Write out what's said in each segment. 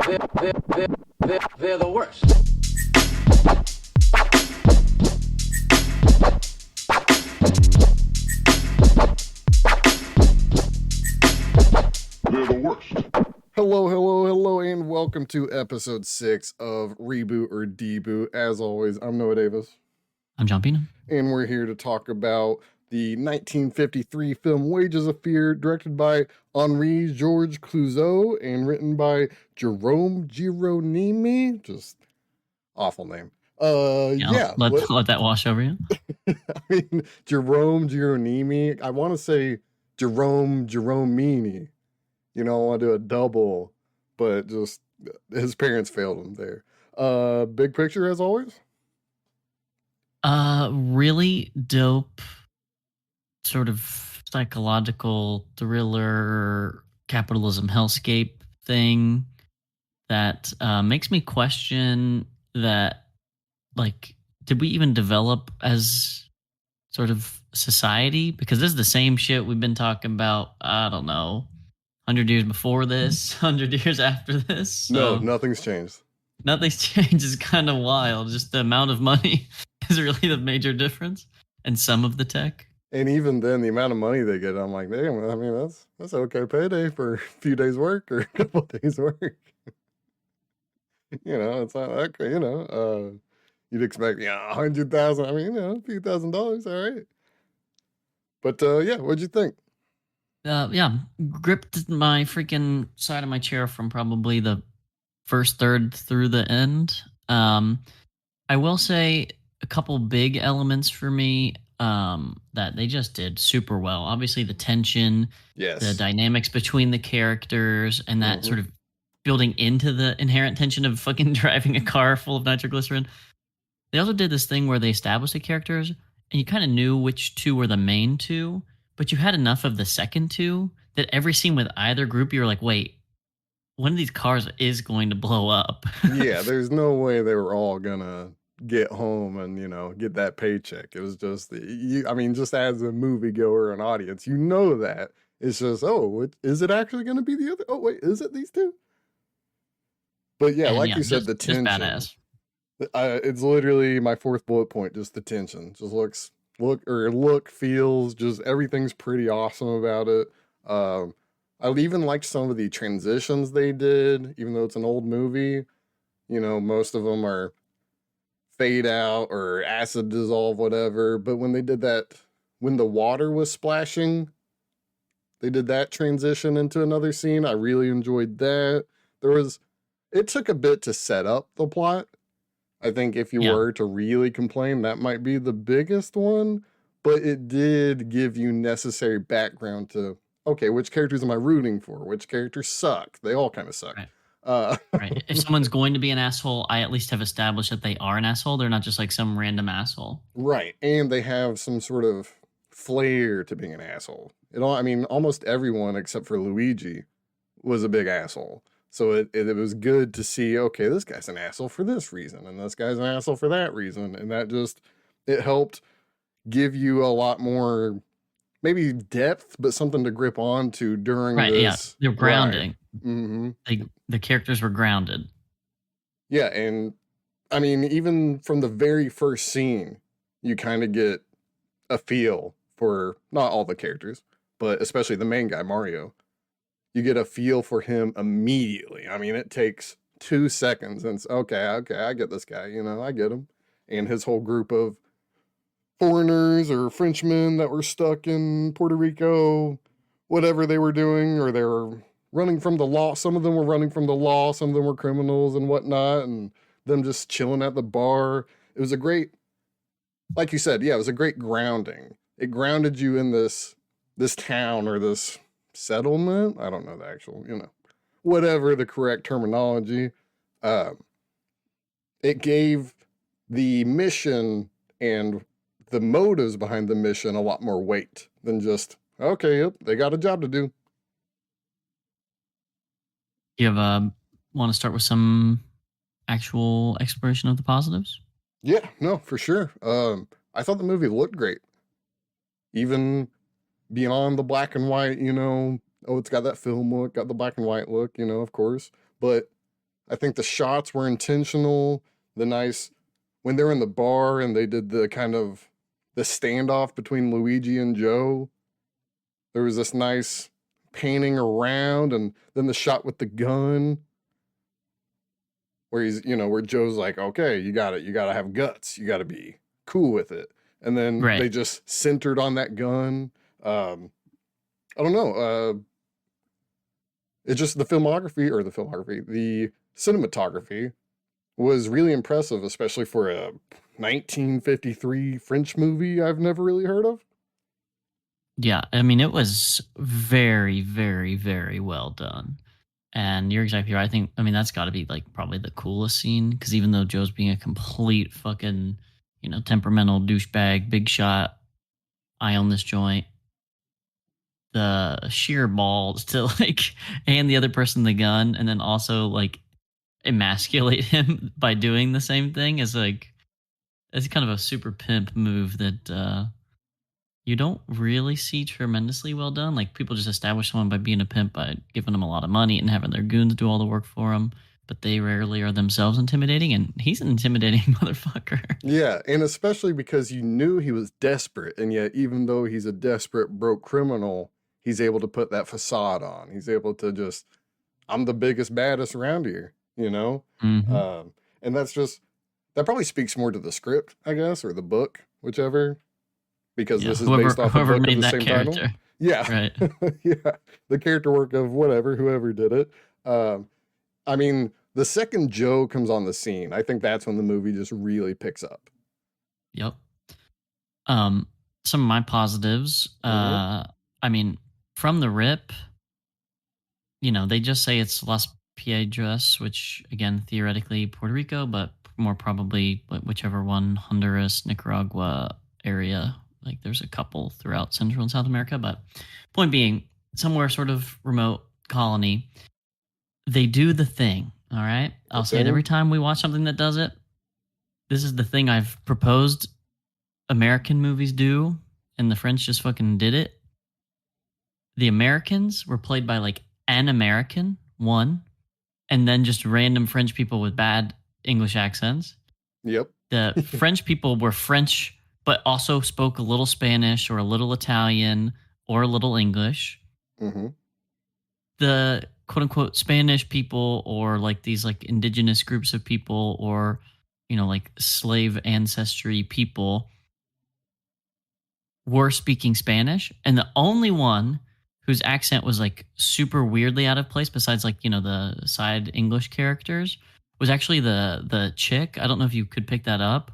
They're the worst. They're the worst. Hello, and welcome to episode 6 of Reboot or Deboot. As always, I'm Noah Davis. I'm John Pena. And we're here to talk about the 1953 film Wages of Fear, directed by Henri Georges Clouzot and written by Jerome Geronimi. Just awful name. Let that wash over you. I mean, Jerome Geronimi. I want to say Jerome Geromini. You know, I want to do a double, but just his parents failed him there. Big picture as always. Really dope sort of psychological thriller capitalism hellscape thing that makes me question that, like, did we even develop as sort of society? Because this is the same shit we've been talking about, I don't know, 100 years before this, 100 years after this. So No, nothing's changed. Nothing's changed. Is kind of wild. Just the amount of money is really the major difference, and some of the tech. And even then, the amount of money they get, I'm like, damn. I mean, that's okay payday for a few days' work or a couple of days' work. You know, it's not okay. You know, you'd expect 100,000. I mean, a few $1,000s, all right. But yeah, what'd you think? Gripped my freaking side of my chair from probably the first third through the end. I will say a couple big elements for me that they just did super well. Obviously, the tension, yes, the dynamics between the characters, and that sort of building into the inherent tension of fucking driving a car full of nitroglycerin. They also did this thing where they established the characters, and you kind of knew which two were the main two, but you had enough of the second two that every scene with either group, you were like, wait, one of these cars is going to blow up. Yeah, there's no way they were all gonna get home and, get that paycheck. It was just, just as a moviegoer and audience, that. It's just, is it actually gonna be the other? Oh, wait, is it these two? But yeah, you said, the tension. Badass. It's literally my fourth bullet point, just the tension. Just feels, just everything's pretty awesome about it. I even liked some of the transitions they did, even though it's an old movie. Most of them are fade out or acid dissolve, whatever. But when they did that, when the water was splashing, they did that transition into another scene. I really enjoyed that. It took a bit to set up the plot. I think if you were to really complain, that might be the biggest one. But it did give you necessary background to, okay, which characters am I rooting for? Which characters suck? They all kind of suck. Right. Right. If someone's going to be an asshole, I at least have established that they are an asshole. They're not just like some random asshole. Right. And they have some sort of flair to being an asshole. Almost everyone except for Luigi was a big asshole. So it was good to see, okay, this guy's an asshole for this reason, and this guy's an asshole for that reason. And that it helped give you a lot more, maybe depth, but something to grip onto during this. They're grounding. Mm-hmm. The characters were grounded. Yeah, and even from the very first scene, you kind of get a feel for, not all the characters, but especially the main guy, Mario. You get a feel for him immediately. It takes 2 seconds, and it's, okay, I get this guy, I get him. And his whole group of foreigners or Frenchmen that were stuck in Puerto Rico, whatever they were doing, or they were running from the law. Some of them were running from the law, some of them were criminals and whatnot, and them just chilling at the bar. It was a great, like you said, it was a great grounding. It grounded you in this town or this settlement. I don't know the actual, whatever the correct terminology. It gave the mission and the motives behind the mission a lot more weight than just, okay, yep, they got a job to do. You want to start with some actual exploration of the positives? Yeah, no, for sure. I thought the movie looked great. Even beyond the black and white, it's got that film look, got the black and white look, of course. But I think the shots were intentional. The nice when they're in the bar and they did the kind of the standoff between Luigi and Joe. There was this nice painting around, and then the shot with the gun where he's, where Joe's like, okay, you got it. You got to have guts. You got to be cool with it. And then Right. they just centered on that gun. I don't know. It's just the cinematography was really impressive, especially for a 1953 French movie I've never really heard of. Yeah, I mean, it was very, very, very well done. And you're exactly right. I mean, that's got to be like probably the coolest scene because even though Joe's being a complete fucking, temperamental douchebag, big shot, I own this joint, the sheer balls to like hand the other person the gun and then also like emasculate him by doing the same thing is like, it's kind of a super pimp move that you don't really see tremendously well done. Like people just establish someone by being a pimp by giving them a lot of money and having their goons do all the work for them, but they rarely are themselves intimidating. And he's an intimidating motherfucker. Yeah, and especially because you knew he was desperate, and yet even though he's a desperate broke criminal, he's able to put that facade on. He's able to just, I'm the biggest baddest around here, you know. Hmm. And that probably speaks more to the script, I guess, or the book, whichever, because Yeah, this is based off a whoever book of made the that same title. character, Yeah, right? yeah, the character work of whoever did it. Um, I mean, the second Joe comes on the scene, I think that's when the movie just really picks up. Yep. Um, some of my positives. Hmm. I mean, from the rip, they just say it's Las Piedras, which again, theoretically Puerto Rico, but more probably whichever one, Honduras, Nicaragua area. Like there's a couple throughout Central and South America, but point being, somewhere sort of remote colony, they do the thing. All right. The I'll say it every thing. time we watch something that does it. This is the thing I've proposed American movies do, and the French just fucking did it. The Americans were played by like an American, one, and then just random French people with bad English accents. Yep. The French people were French, but also spoke a little Spanish or a little Italian or a little English. Hmm. The quote unquote Spanish people or like these like indigenous groups of people or, like slave ancestry people were speaking Spanish. And the only one whose accent was like super weirdly out of place, besides like, the side English characters, was actually the chick. I don't know if you could pick that up.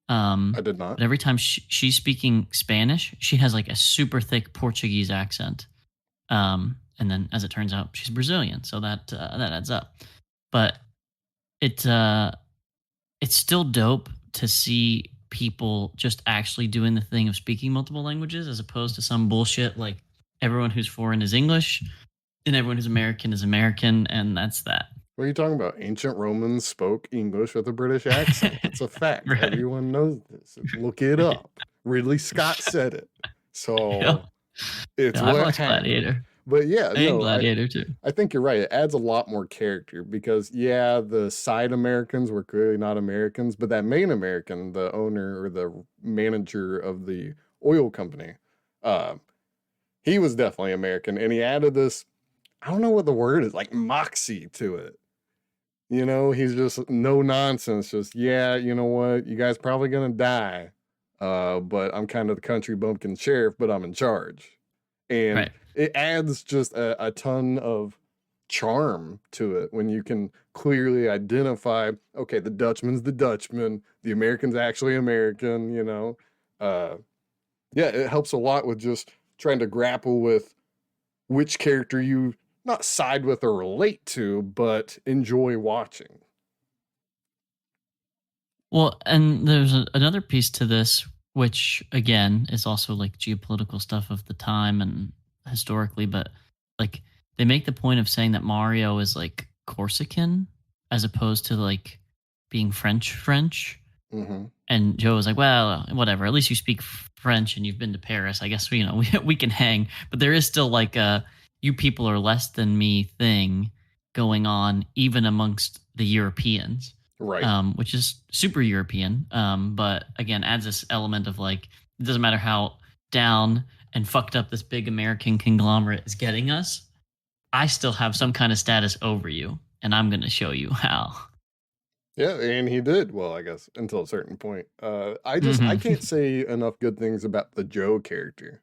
I did not. But every time she's speaking Spanish, she has like a super thick Portuguese accent. And then as it turns out, she's Brazilian, so that adds up. But it it's still dope to see people just actually doing the thing of speaking multiple languages as opposed to some bullshit like everyone who's foreign is English and everyone who's American is American, and that's that. What are you talking about? Ancient Romans spoke English with a British accent. It's a fact. Right. Everyone knows this. Look it up. Ridley Scott said it. Yep. So it's Yeah, I've what watched happened. Gladiator But yeah, and no, I Gladiator too. I think you're right. It adds a lot more character because yeah, the side Americans were clearly not Americans, but that main American, the owner or the manager of the oil company, uh, he was definitely American, and he added this. I don't know what the word is, like moxie to it. He's just no nonsense. Just yeah, you know what? You guys probably gonna die, but I'm kind of the country bumpkin sheriff, but I'm in charge, and Right. it adds just a ton of charm to it when you can clearly identify. Okay, the Dutchman's the Dutchman, the American's actually American. Uh, yeah, it helps a lot with just trying to grapple with which character you not side with or relate to, but enjoy watching. Well, and there's another piece to this, which again is also like geopolitical stuff of the time and historically, but like they make the point of saying that Mario is like Corsican as opposed to like being French. Mm-hmm. And Joe was like, well, whatever. At least you speak French and you've been to Paris. I guess we can hang. But there is still like a you people are less than me thing going on even amongst the Europeans, Right. which is super European. But again, adds this element of like, it doesn't matter how down and fucked up this big American conglomerate is getting us, I still have some kind of status over you, and I'm going to show you how. Yeah, and he did well, I guess, until a certain point. I Hmm. can't say enough good things about the Joe character.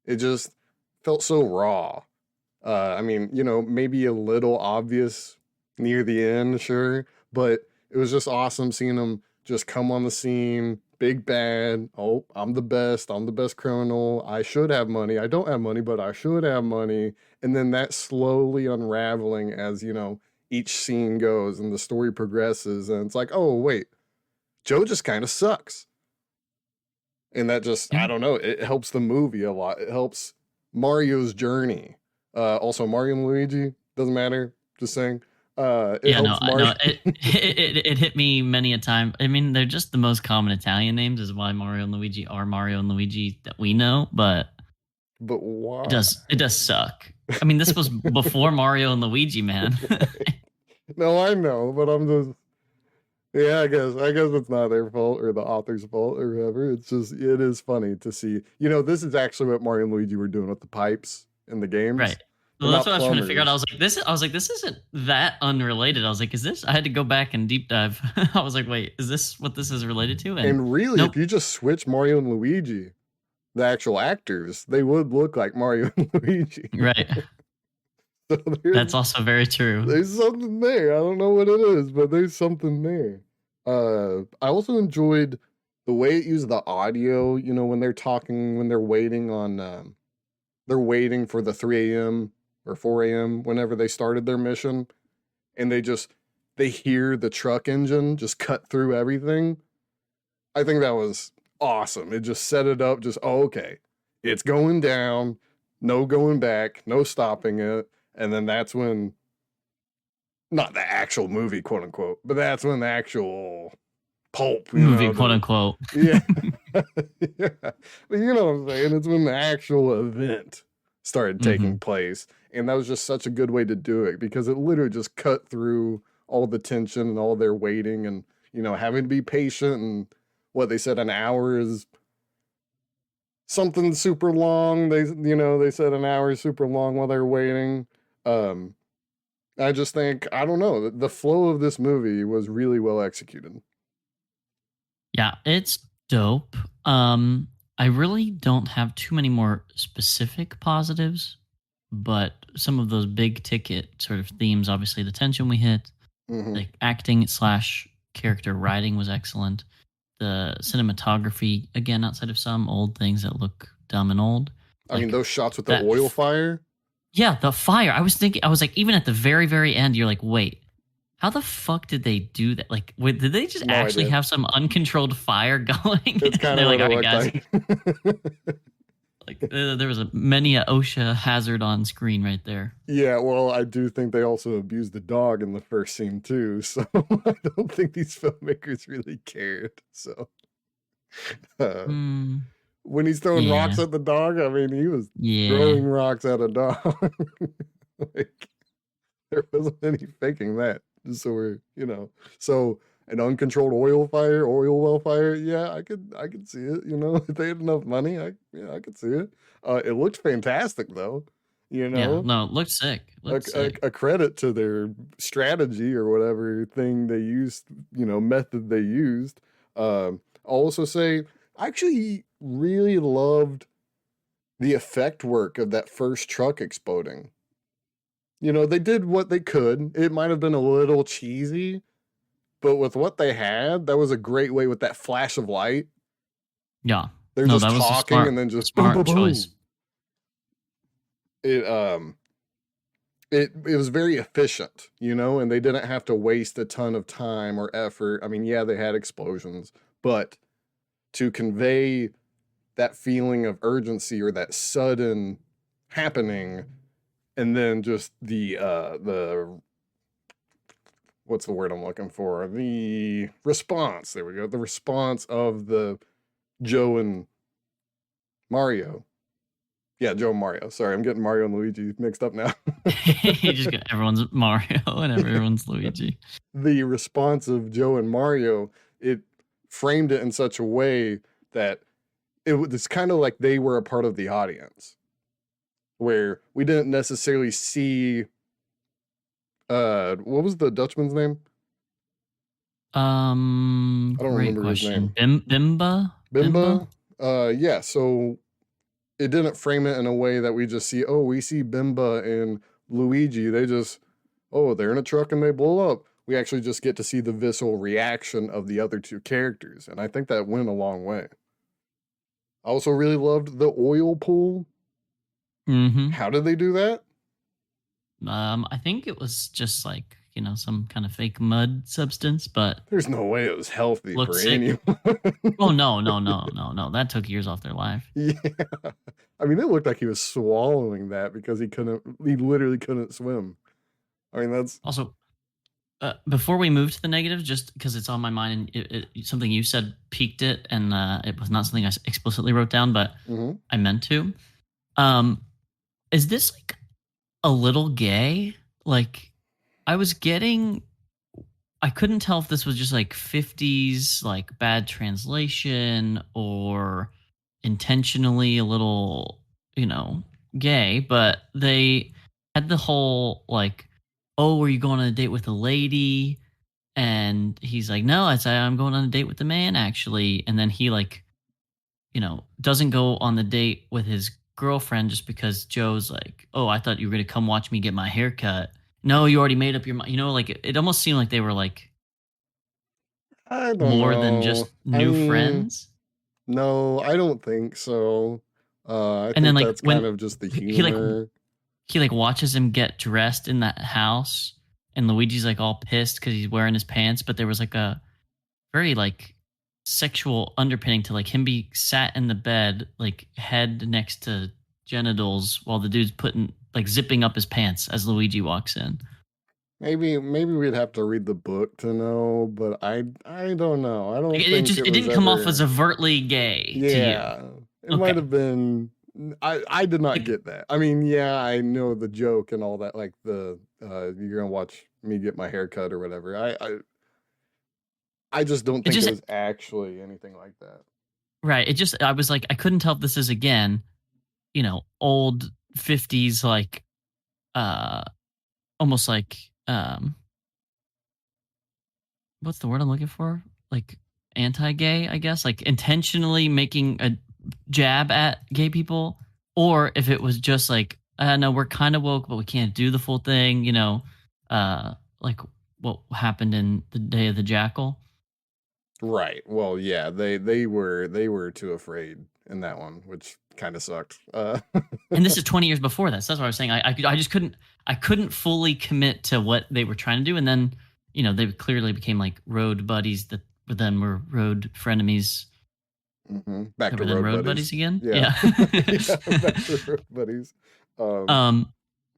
It just felt so raw. I mean, maybe a little obvious near the end, sure, but it was just awesome seeing him just come on the scene, big bad. Oh, I'm the best. I'm the best criminal. I should have money. I don't have money, but I should have money. And then that slowly unraveling as, each scene goes and the story progresses. And it's like, oh, wait, Joe just kind of sucks. And that just, Yeah. I don't know, it helps the movie a lot. It helps Mario's journey. Also, Mario and Luigi, doesn't matter, just saying. It Yeah, no, helps Mario. no, it hit me many a time. I mean, they're just the most common Italian names, is why Mario and Luigi are Mario and Luigi that we know. But But why? it does suck. I mean, this was before Mario and Luigi, man. No, I know, but I'm just, yeah, I guess it's not their fault or the author's fault or whoever. It's just, it is funny to see. This is actually what Mario and Luigi were doing with the pipes in the Right. games. They're Well, that's not what I was trying to figure out. I plumbers. was like, this. I was like, this isn't that unrelated. I was like, is this? I had to go back and deep dive. I was like, wait, is this what this is related to? And And really, if nope. you just switch Mario and Luigi, the actual actors, they would look like Mario and Luigi. Right. So That's also very true. there's something there. I don't know what it is, but there's something there. I also enjoyed the way it used the audio, when they're talking, when they're waiting on they're waiting for the 3 a.m. or 4 a.m. whenever they started their mission, and they hear the truck engine just cut through everything. I think that was awesome. It just set it up, just, oh, okay. It's going down, no going back, no stopping it. And then that's when, not the actual movie, quote unquote, but that's when the actual pulp, Movie, quote unquote. yeah. Yeah. But you know what I'm saying? It's when the actual event started taking Hmm. place. And that was just such a good way to do it because it literally just cut through all the tension and all their waiting and, having to be patient. And what they said, an hour is something super long. They said an hour is super long while they're waiting. Um, I just think, I don't know, the flow of this movie was really well executed. Yeah, it's dope. I really don't have too many more specific positives, but some of those big ticket sort of themes, obviously the tension we hit, Hmm. the acting slash character writing was excellent. The cinematography, again, outside of some old things that look dumb and old, I mean, like those shots with the that. oil fire. Yeah, the fire. I was thinking, I was like, even at the very, very end, you're like, wait, how the fuck did they do that? Like, wait, did they just No actually idea. have some uncontrolled fire going? It's And kind they're of like, what all it right, looked guys, like. like there was many a OSHA hazard on screen right there. Yeah, well, I do think they also abused the dog in the first scene too, so I don't think these filmmakers really cared. So uh, Hmm. when he's throwing rocks Yeah. at the dog, I mean, he was Yeah. throwing rocks at a dog. Like, there wasn't any faking that. Just so so an uncontrolled oil well fire. Yeah, I could see it. If they had enough money, I could see it. It looked fantastic though. You Yeah. know, No, it looked sick. a, Looked a, sick. a credit to their strategy or whatever thing they used. Method they used. I'll also say I actually really loved the effect work of that first truck exploding. They did what they could. It might have been a little cheesy, but with what they had, that was a great way with that flash of light. Yeah. They're No, just that was a talking smart, and then just boom, boom, smart choice. boom. It was very efficient, and they didn't have to waste a ton of time or effort. I mean, yeah, they had explosions, but to convey that feeling of urgency or that sudden happening, and then just the what's the word I'm looking for? The response. There we go. The response of the Joe and Mario. Yeah, Joe and Mario. Sorry, I'm getting Mario and Luigi mixed up now. You just got everyone's Mario and everyone's Luigi. The response of Joe and Mario, it framed it in such a way that it's kind of like they were a part of the audience, where we didn't necessarily see what was the Dutchman's name? I don't Great remember his question. name. Bimba? Bimba? Bimba? Yeah, so it didn't frame it in a way that we just see, oh, we see Bimba and Luigi. They just, oh, they're in a truck and they blow up. We actually just get to see the visceral reaction of the other two characters. And I think that went a long way. I also really loved the oil pool. Mm-hmm. How did they do that? I think it was just like, some kind of fake mud substance, but There's no way it was healthy looked for sick. anyone. Oh no, no, no, no, no. That took years off their life. Yeah. I mean, it looked like he was swallowing that because he literally couldn't swim. I mean, that's, Also, before we move to the negatives, just because it's on my mind and something you said piqued it, and it was not something I explicitly wrote down, but mhm. I meant to. Um, is this like a little gay? Like, I was getting, I couldn't tell if this was just like 50s, like bad translation or intentionally a little, you know, gay, but they had the whole like, oh, were you going on a date with a lady? And he's like, no, I'm going on a date with the man actually. And then he like, doesn't go on the date with his girlfriend just because Joe's like, oh, I thought you were going to come watch me get my hair cut. No, you already made up your mind. Like it almost seemed like they were like I don't more than know. just I new mean, friends. no, I don't think so. I And then think like that's kind when of just the he like humor. he like watches him get dressed in that house, and Luigi's like all pissed because he's wearing his pants, but there was like a very like sexual underpinning to like him be sat in the bed like head next to genitals while the dude's putting like zipping up his pants as Luigi walks in. Maybe we'd have to read the book to know, but I don't know. I Like don't it think just it it was didn't come off as ever. overtly gay to you. Yeah, it might Okay. have been. I did not Like get that. I mean, yeah, I know the joke and all that, like the you're gonna watch me get my hair cut or whatever. I just don't it think it just was actually anything like that. right. It just I was like I couldn't tell if this is again, old 50s like uh almost like what's the word I'm looking for? Like anti-gay, I guess, like intentionally making a jab at gay people, or if it was just like, no, we're kind of woke, but we can't do the full thing, like what happened in the Day of the Jackal. Right. Well, yeah, they were too afraid in that one, which kind of sucked. And this is 20 years before that. So that's what I was saying. I just couldn't fully commit to what they were trying to do, and then they clearly became like road buddies that then were road frenemies Back that to were then Road road Buddies. buddies again. Yeah. Yeah. Yeah, back to Road Buddies. Um, um,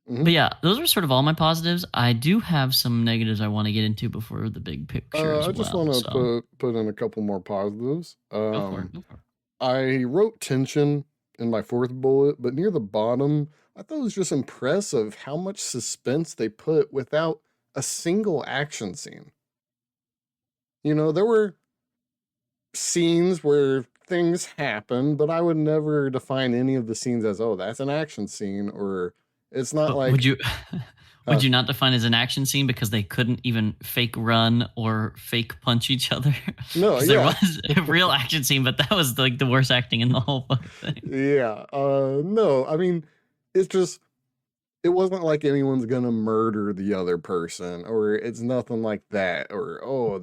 mhm. but yeah, those are sort of all my positives. I do have some negatives I want to get into before the big picture as I just well. want to So put in a couple more positives. go for it. Go for it. I wrote tension in my fourth bullet, but near the bottom, I thought it was just impressive how much suspense they put without a single action scene. There were scenes where things happen, but I would never define any of the scenes as, oh, that's an action scene, or it's not But would like, you would huh, you not define as an action scene because they couldn't even fake run or fake punch each other? no, Because there yeah, was a real action scene, but that was like the worst acting in the whole fucking thing. yeah, no, I mean, it's just, it wasn't like anyone's gonna murder the other person, or it's nothing like that, or oh,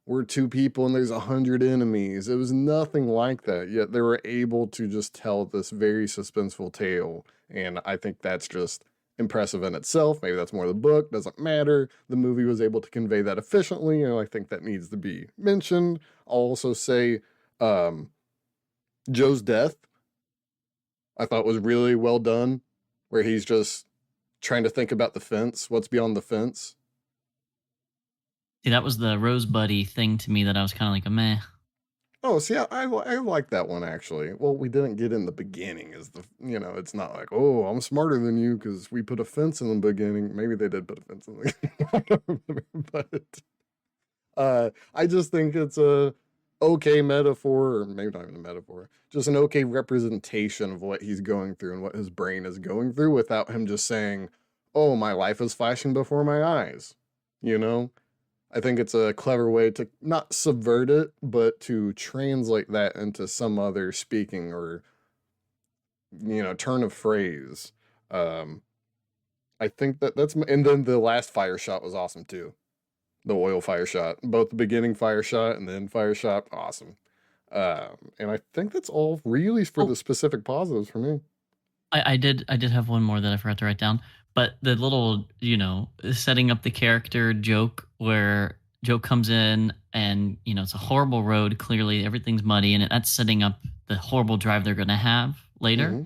we're two people and there's 100 enemies. It was nothing like that. Yet they were able to just tell this very suspenseful tale, and I think that's just impressive in itself. Maybe that's more the book. Doesn't matter. The movie was able to convey that efficiently, and I think that needs to be mentioned. I'll also say, um, Joe's death I thought was really well done, where he's just trying to think about the fence, what's beyond the fence. See, that was the Rose Buddy thing to me that I was kind of like a meh. Oh, see, I like that one actually. Well, we didn't get in the beginning as it's not like, oh, I'm smarter than you because we put a fence in the beginning. Maybe they did put a fence in the beginning. But I just think it's a okay metaphor, or maybe not even a metaphor, just an okay representation of what he's going through and what his brain is going through without him just saying, oh, my life is flashing before my eyes, you know? I think it's a clever way to not subvert it, but to translate that into some other speaking or turn of phrase. Um, I think and then the last fire shot was awesome too. The oil fire shot, both the beginning fire shot and then fire shot, awesome. And I think that's all really for Oh, the specific positives for me. I did have one more that I forgot to write down. But the little, setting up the character joke where Joe comes in and, it's a horrible road. Clearly, everything's muddy, and that's setting up the horrible drive they're going to have later. Hmm.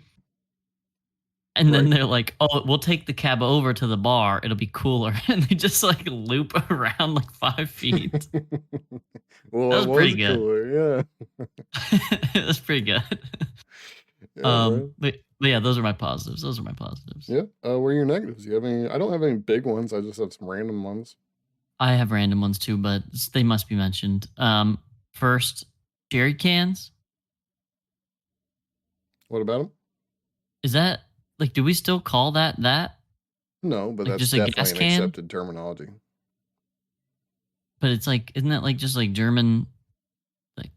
And then Right. they're like, "Oh, we'll take the cab over to the bar. It'll be cooler." And they just like loop around like 5 feet. Well, That it was pretty was good. cooler, It was pretty good. yeah, bro. But yeah, those are my positives. Those are my positives. Yeah. What are your negatives? You have any? I don't have any big ones. I just have some random ones. I have random ones too, but they must be mentioned. First, jerry cans. What about them? Is that like? Do we still call that? No, but Like that's just a definitely gas an can? accepted terminology. But it's like, isn't that like just like German, like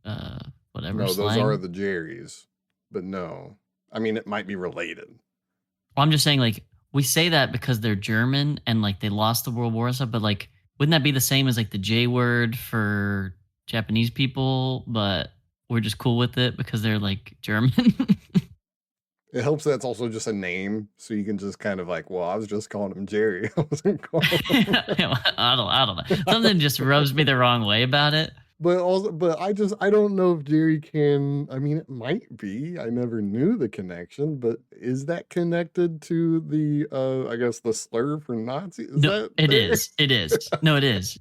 uh, whatever No, those are slang? the Jerry's, but no. I mean, it might be related. Well, I'm just saying, like, we say that because they're German and like they lost the World War and stuff. But like, wouldn't that be the same as like the J word for Japanese people? But we're just cool with it because they're like German. It helps that it's also just a name, so you can just kind of like, well, I was just calling him Jerry. I wasn't calling him. I don't know. Something just rubs me the wrong way about it. But I don't know if Jerry can. I mean, it might be. I never knew the connection, but is that connected to the I guess the slur for Nazi? Is No, that it there? is. It is. No, it is.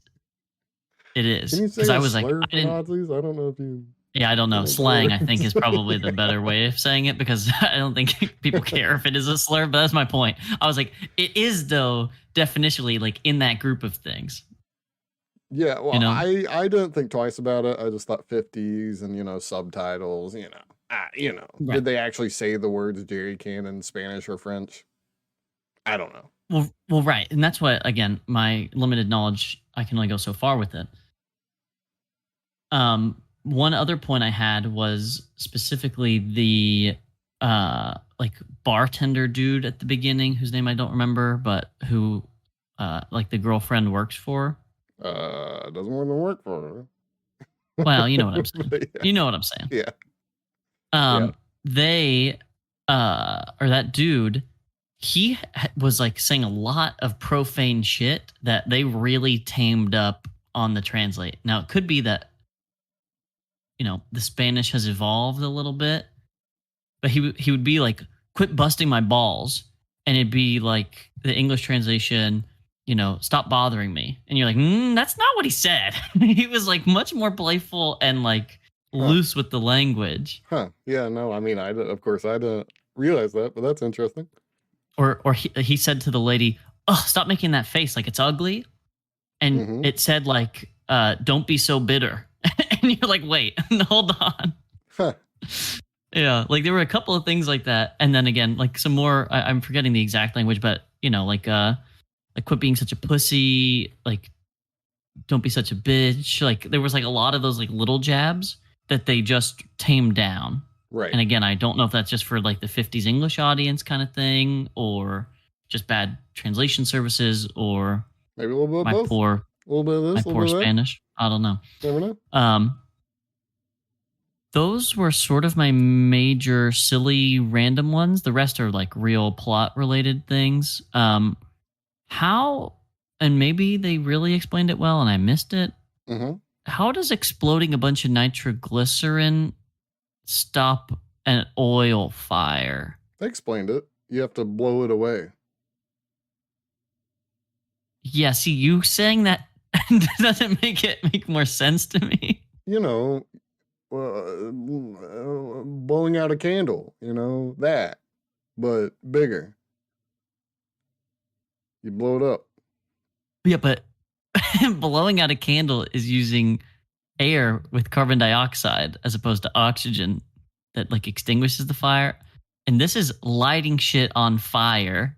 It Can is. you Because say I a was like, slur I for didn't. Nazis? I don't know if you Yeah, I don't I know. don't know Slang, I think, is probably the words. better way of saying it because I don't think people care if it is a slur, but that's my point. I was like, it is, though, definitionally like in that group of things, Yeah, you well, know? I didn't think twice about it. I just thought 50s and subtitles. Right. Did they actually say the words Jerry can in Spanish or French? I don't know. Well, right. And that's what, again, my limited knowledge, I can only go so far with it. One other point I had was specifically the like bartender dude at the beginning, whose name I don't remember, but who like the girlfriend works for. Doesn't want to work for Well, you know what I'm her. saying. But yeah, You know what I'm saying. yeah, yeah. They or that dude, was like saying a lot of profane shit that they really tamed up on the translate. Now it could be that the Spanish has evolved a little bit, but he would be like, "Quit busting my balls," and it'd be like the English translation, "Stop bothering me," and you're like, "That's not what he said." He was like much more playful and like Huh, loose with the language. huh. Yeah, no, I mean, of course, I didn't realize that, but that's interesting. Or he said to the lady, "Oh, stop making that face like it's ugly," and Mm-hmm. it said like, "Don't be so bitter," and you're like, "Wait, hold on." Huh. Yeah, like there were a couple of things like that, and then again, like some more. I'm forgetting the exact language, but like quit being such a pussy, like don't be such a bitch. Like there was like a lot of those like little jabs that they just tamed down. Right. And again, I don't know if that's just for like the 50s English audience kind of thing, or just bad translation services, or Maybe a little bit of my both. poor A little bit of my this, a little poor bit of that. Spanish. I don't know. Never know. Um, those were sort of my major silly random ones. The rest are like real plot related things. How and maybe they really explained it well and I missed it. Mm-hmm. How does exploding a bunch of nitroglycerin stop an oil fire? They explained it. You have to blow it away. Yeah, see, you saying that doesn't make it make more sense to me. you know, blowing out a candle, that, but bigger. You blow it up. Yeah, but blowing out a candle is using air with carbon dioxide as opposed to oxygen that like extinguishes the fire. And this is lighting shit on fire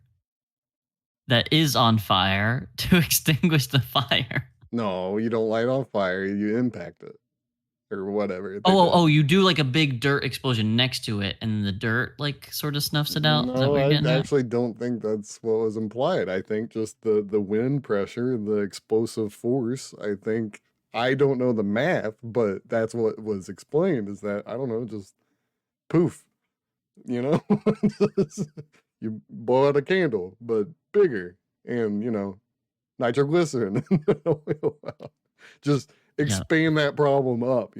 that is on fire to extinguish the fire. No, you don't light on fire. You impact it or whatever they Oh, did. you do like a big dirt explosion next to it, and the dirt like sort of snuffs it out. Is that No, what you're I getting at? actually don't think that's what was implied. I think just the wind pressure, the explosive force. I don't know the math, but that's what was explained. Is that I don't know, just poof, you know, you blow out a candle, but bigger, and nitroglycerin. Just Yeah. expand that problem up.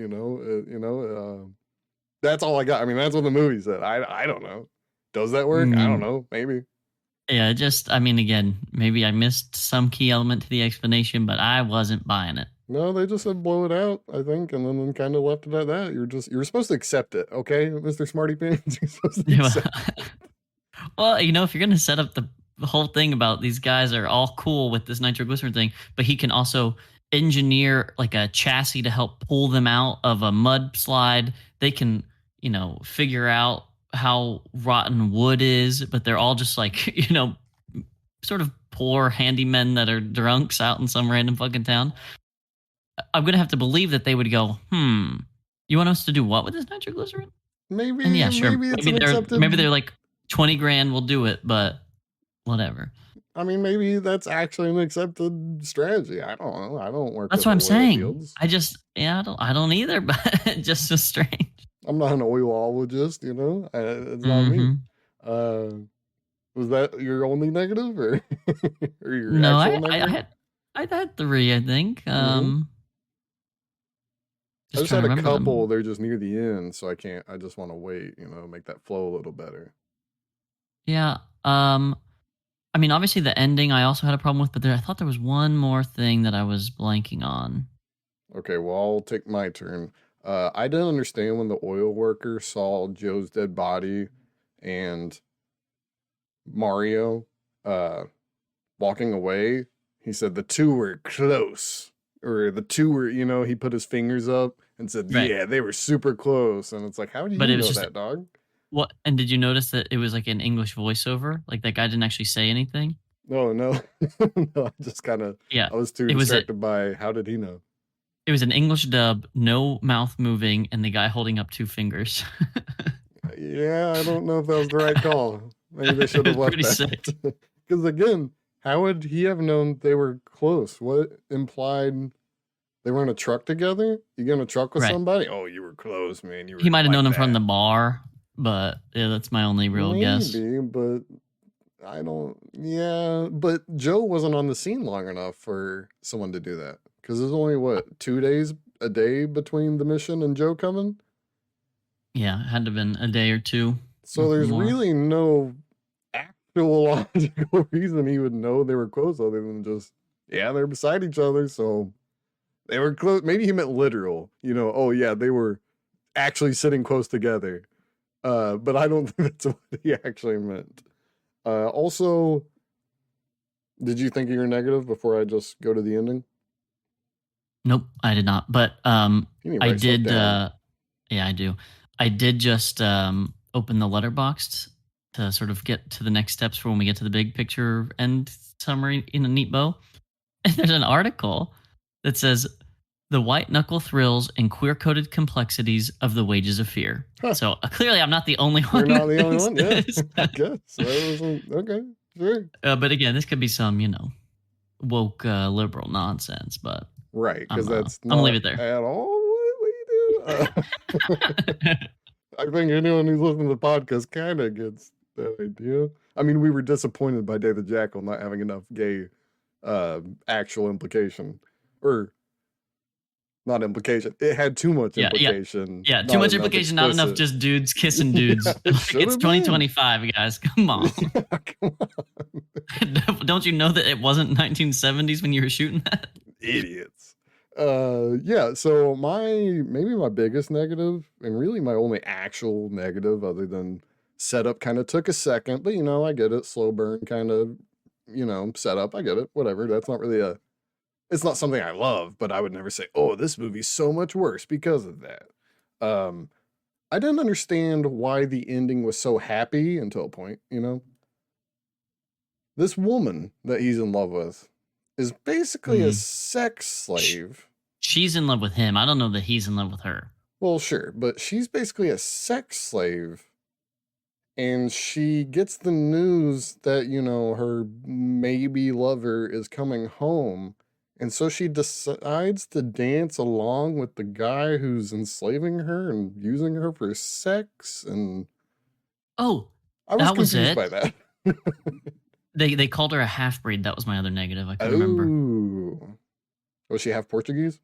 That's all I got. I mean, that's what the movie said. I don't know. Does that work? I don't Mm, know. Maybe. yeah, just I mean, again, maybe I missed some key element to the explanation, but I wasn't buying it. No, they just said blow it out, I think, and then kind of left it at that. You're supposed to accept it, okay, Mr. Smarty Pants? You're supposed to accept it. Well, if you're going to set up the whole thing about these guys are all cool with this nitroglycerin thing, but he can also engineer like a chassis to help pull them out of a mudslide. They can, figure out how rotten wood is, but they're all just like, sort of poor handymen that are drunks out in some random fucking town. I'm going to have to believe that they would go, you want us to do what with this nitroglycerin? And Maybe yeah, sure. maybe it's Maybe an they're accepted. like 20 grand will do it, but whatever. I mean, maybe that's actually an accepted strategy. I don't know. I don't work That's with what the I'm oil saying. fields. I don't either, but it just was strange. I'm not an oilologist. It's not me. Hmm. Uh, was that your only negative, or or your No, actual I negative? had three, I think. Mm-hmm. I Just just trying had to a remember couple. them. They're just near the end, so I can't. I just want to wait. Make that flow a little better. Yeah. I mean, obviously the ending I also had a problem with, but I thought there was one more thing that I was blanking on. Okay, well, I'll take my turn. I didn't understand when the oil worker saw Joe's dead body and Mario walking away. He said the two were close, or the two were, he put his fingers up and said, Right. yeah, they were super close. And it's like, how do But you it was know just that, dog? what and did you notice that it was like an English voiceover? Like that guy didn't actually say anything? No, no, no. I just kind of, Yeah. I was too It was a distracted by how did he know? it was an English dub, no mouth moving, and the guy holding up two fingers. Yeah, I don't know if that was the right call. Maybe they It should have was left pretty that. sick. Because again, how would he have known they were close? What implied they were in a truck together? You get in a truck with Right. somebody? Oh, you were close, man. You He were might have known like him from the that. bar, but yeah, that's my only real guess. Maybe, but I don't. Yeah, but Joe wasn't on the scene long enough for someone to do that. Because there's only, what, 2 days a day between the mission and Joe coming? Yeah, it had to have been a day or two, So nothing there's more. really no actual logical reason he would know they were close other than just, yeah, they're beside each other. So they were close. Maybe he meant literal, oh, yeah, they were actually sitting close together. But I don't think that's what he actually meant. Also, did you think of your negative before I just go to the ending? Nope, I did not. But You need to I write stuff did. down. Yeah, I do. I did just open the letterboxed to sort of get to the next steps for when we get to the big picture end summary in a neat bow. And there's an article that says the white knuckle thrills and queer coded complexities of the wages of fear. Huh, So clearly, I'm not the only you're one not that the only thinks one. Yeah, this. I guess. That wasn't, okay, sure. But again, this could be some, woke liberal nonsense. But Right, because that's I'm gonna leave not it there. at all what we do. I think anyone who's listening to the podcast kind of gets that idea. I mean, we were disappointed by David Jackal not having enough gay actual implication, or not implication. It had too much Yeah, yeah, implication, yeah. Too not much enough implication, not enough explicit. just dudes kissing Yeah, dudes. it Like should it's have been. 2025, guys. Come on. Yeah, come on. Don't you know that it wasn't 1970s when you were shooting that? Idiots. Yeah, so maybe my biggest negative, and really my only actual negative other than setup kind of took a second, but I get it, slow burn kind of, setup, I get it, whatever. That's not really it's not something I love, but I would never say, "Oh, this movie's so much worse because of that." Um, I didn't understand why the ending was so happy until a point. This woman that he's in love with is basically a Mm. sex Sh- slave. She's in love with him. I don't know that he's in love with her. Well, sure, but she's basically a sex slave, and she gets the news that, her maybe lover is coming home. And so she decides to dance along with the guy who's enslaving her and using her for sex. And Oh, I was that was confused it. by that. They called her a half breed. That was my other negative. I couldn't remember. Oh, was she half Portuguese?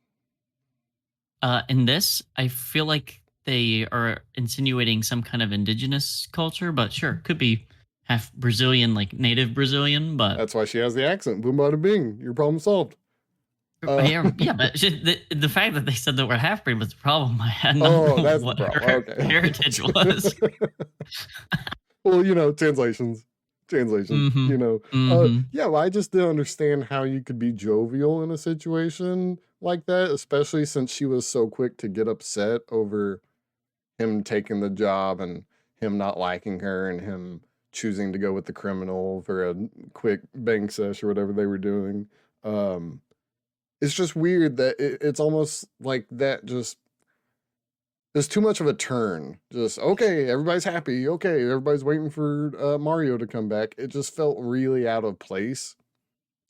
In this, I feel like they are insinuating some kind of indigenous culture, but sure, could be half Brazilian, like native Brazilian. But That's why she has the accent. Boom, bada bing. Your problem solved. yeah, but the fact that they said that we're half breed was the problem. I had not Oh, know that's the what problem. her Okay. heritage was. Well, translations. Translations, Mm-hmm. Mm-hmm. yeah, well, I just didn't understand how you could be jovial in a situation like that, especially since she was so quick to get upset over him taking the job and him not liking her and him choosing to go with the criminal for a quick bang sesh or whatever they were doing. Um, it's just weird that it's almost like that just there's too much of a turn. Just okay, everybody's happy. Okay, everybody's waiting for Mario to come back. It just felt really out of place,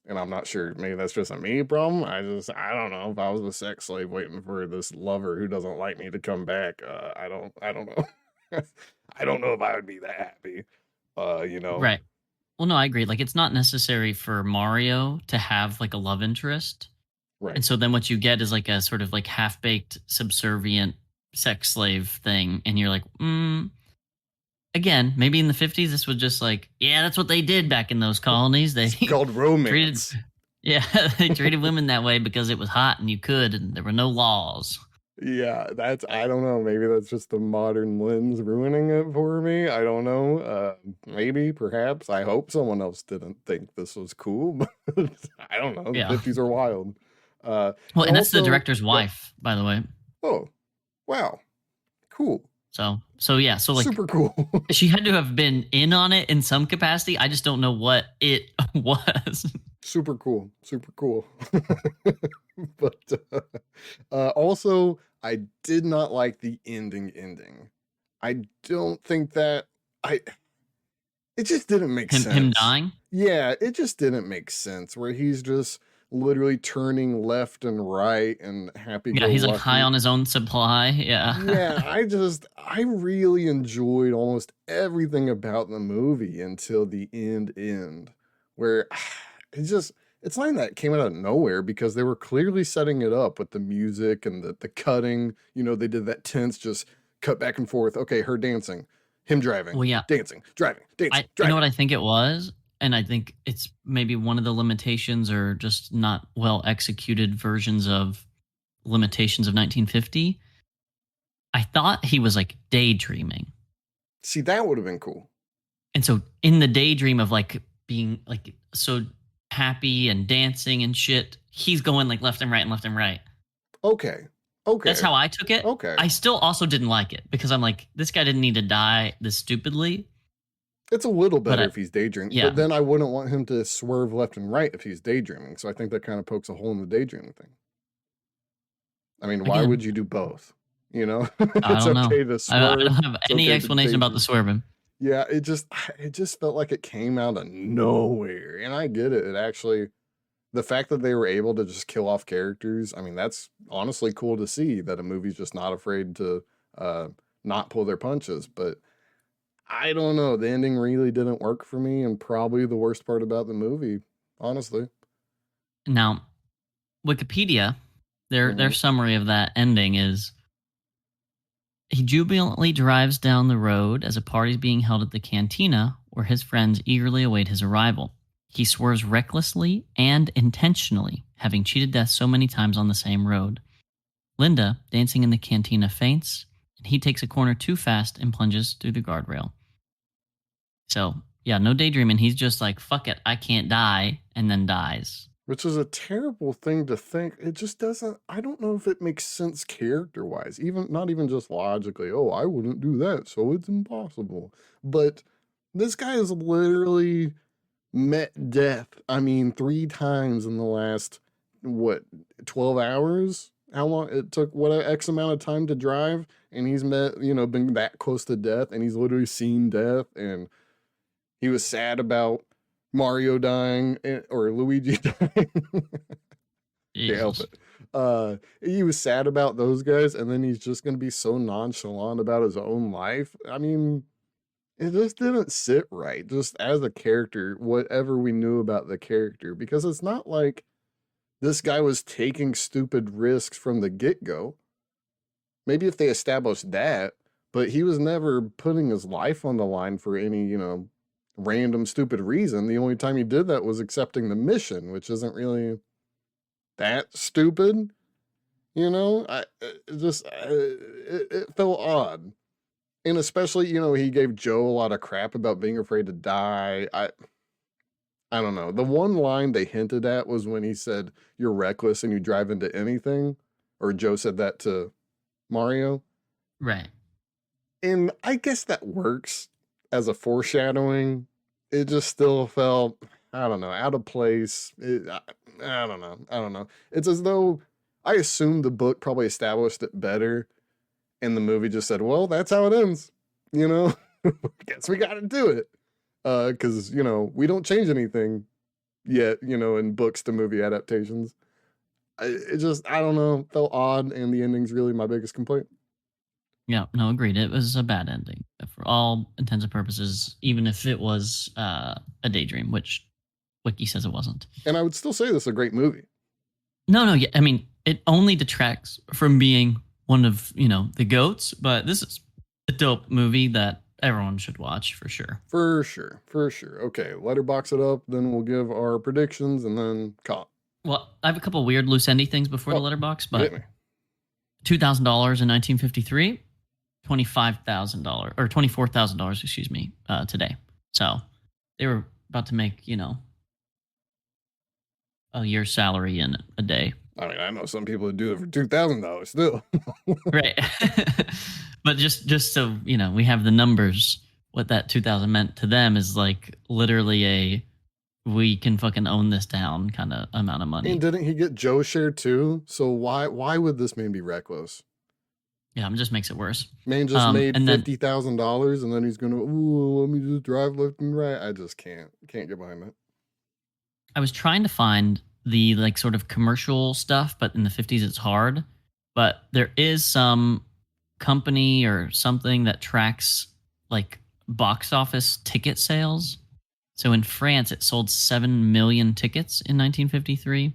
and I'm not sure. Maybe that's just a me problem. I don't know. If I was a sex slave waiting for this lover who doesn't like me to come back, I don't know. I don't know if I would be that happy. You know, Right. Well, no, I agree. Like, it's not necessary for Mario to have like a love interest. right? And so then what you get is like a sort of like half baked, subservient sex slave thing. And you're like, again, maybe in the 50s, this was just like, yeah, that's what they did back in those colonies. They It's called treated, romance. yeah, they treated women that way because it was hot and you could, and there were no laws. Yeah, I don't know. Maybe that's just the modern lens ruining it for me. I don't know. Maybe, perhaps. I hope someone else didn't think this was cool, but I don't know. The Yeah. 50s are wild. Well, And and that's the also, director's yeah. wife, by the way. Oh, wow. Cool. So yeah, so like Super cool. she had to have been in on it in some capacity. I just don't know what it was. Super cool. Super cool. But also, I did not like the ending. I don't think that I it just didn't make Him sense. dying. Yeah, it just didn't make sense where he's just literally turning left and right and happy Yeah, go he's like high lucky. on his own supply. Yeah. Yeah, I really enjoyed almost everything about the movie until the end where it's not that it came out of nowhere because they were clearly setting it up with the music and the cutting. They did that tense just cut back and forth. Okay, her dancing, him driving, Well, yeah. dancing, driving, dancing, You know what driving. I think it was? And I think it's maybe one of the limitations or just not well executed versions of limitations of 1950. I thought he was like daydreaming. See, that would have been cool. And so in the daydream of like being like so happy and dancing and shit, he's going like left and right and left and right. Okay. Okay. That's how I took it. Okay. I still also didn't like it because I'm like, this guy didn't need to die this stupidly. It's a little better But if he's daydreaming, yeah, but then I wouldn't want him to swerve left and right if he's daydreaming. So I think that kind of pokes a hole in the daydreaming thing. I mean, why again, would you do both? I It's don't know. okay to I swerve. don't have It's any okay to explanation about the daydream. swerving. Yeah, it just felt like it came out of nowhere. And I get it. It actually the fact that they were able to just kill off characters, I mean, that's honestly cool to see that a movie's just not afraid to uh not pull their punches. But I don't know. The ending really didn't work for me, and probably the worst part about the movie, honestly. Now, Wikipedia, their Hmm. summary of that ending is he jubilantly drives down the road as a party is being held at the cantina where his friends eagerly await his arrival. He swerves recklessly and intentionally, having cheated death so many times on the same road. Linda, dancing in the cantina, faints, and he takes a corner too fast and plunges through the guardrail. So, yeah, no daydreaming. He's just like, fuck it, I can't die, and then dies. Which is a terrible thing to think. It just doesn't, I don't know if it makes sense character wise, even not even just logically. Oh, I wouldn't do that, so it's impossible. But this guy has literally met death. I mean, 3 times in the last, what, 12 hours? How long it took, what, X amount of time to drive? And he's met, been that close to death, and he's literally seen death. And he was sad about Mario dying or Luigi dying. Can't help Jesus. it. He was sad about those guys, and then he's just going to be so nonchalant about his own life. I mean, it just didn't sit right, just as a character, whatever we knew about the character, because it's not like this guy was taking stupid risks from the get-go. Maybe if they established that, but he was never putting his life on the line for any, random stupid reason. The only time he did that was accepting the mission, which isn't really that stupid. It felt odd. And especially, he gave Joe a lot of crap about being afraid to die. I don't know. The one line they hinted at was when he said, "You're reckless and you drive into anything." Or Joe said that to Mario. Right. And I guess that works as a foreshadowing. It just still felt, I don't know, out of place. I don't know. I don't know. It's as though I assumed the book probably established it better, and the movie just said, "Well, that's how it ends." Guess we got to do it. Because we don't change anything yet. In books to movie adaptations. I don't know, felt odd, and the ending's really my biggest complaint. Yeah, no, agreed. It was a bad ending for all intents and purposes, even if it was a daydream, which Wiki says it wasn't. And I would still say this is a great movie. No, yeah, I mean, it only detracts from being one of, the GOATs, but this is a dope movie that everyone should watch for sure. For sure. Okay, letterbox it up, then we'll give our predictions, and then call. Well, I have a couple weird loose endy things before the letterbox, but $2,000 in 1953, $25,000 or $24,000, excuse me, today. So they were about to make, a year's salary in a day. I mean, I know some people would do it for $2,000 still. Right. But just so, we have the numbers, what that 2,000 meant to them is like literally we can fucking own this town kind of amount of money. And didn't he get Joe's share too? So why would this man be reckless? Yeah, it just makes it worse. Man just made $50,000 and then he's gonna, let me just drive left and right. I just can't get behind that. I was trying to find the like sort of commercial stuff, but in the 50s it's hard. But there is some company or something that tracks like box office ticket sales. So in France, it sold 7 million tickets in 1953.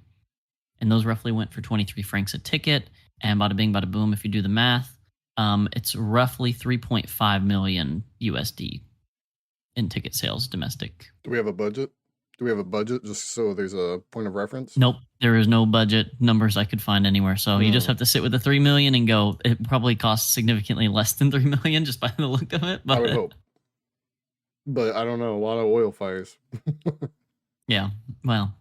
And those roughly went for 23 francs a ticket. And bada bing, bada boom, if you do the math, it's roughly 3.5 million USD in ticket sales domestic. Do we have a budget? Just so there's a point of reference? Nope. There is no budget numbers I could find anywhere. So you just have to sit with the 3 million and go, it probably costs significantly less than 3 million just by the look of it. But I would hope. But I don't know. A lot of oil fires. Yeah. Well,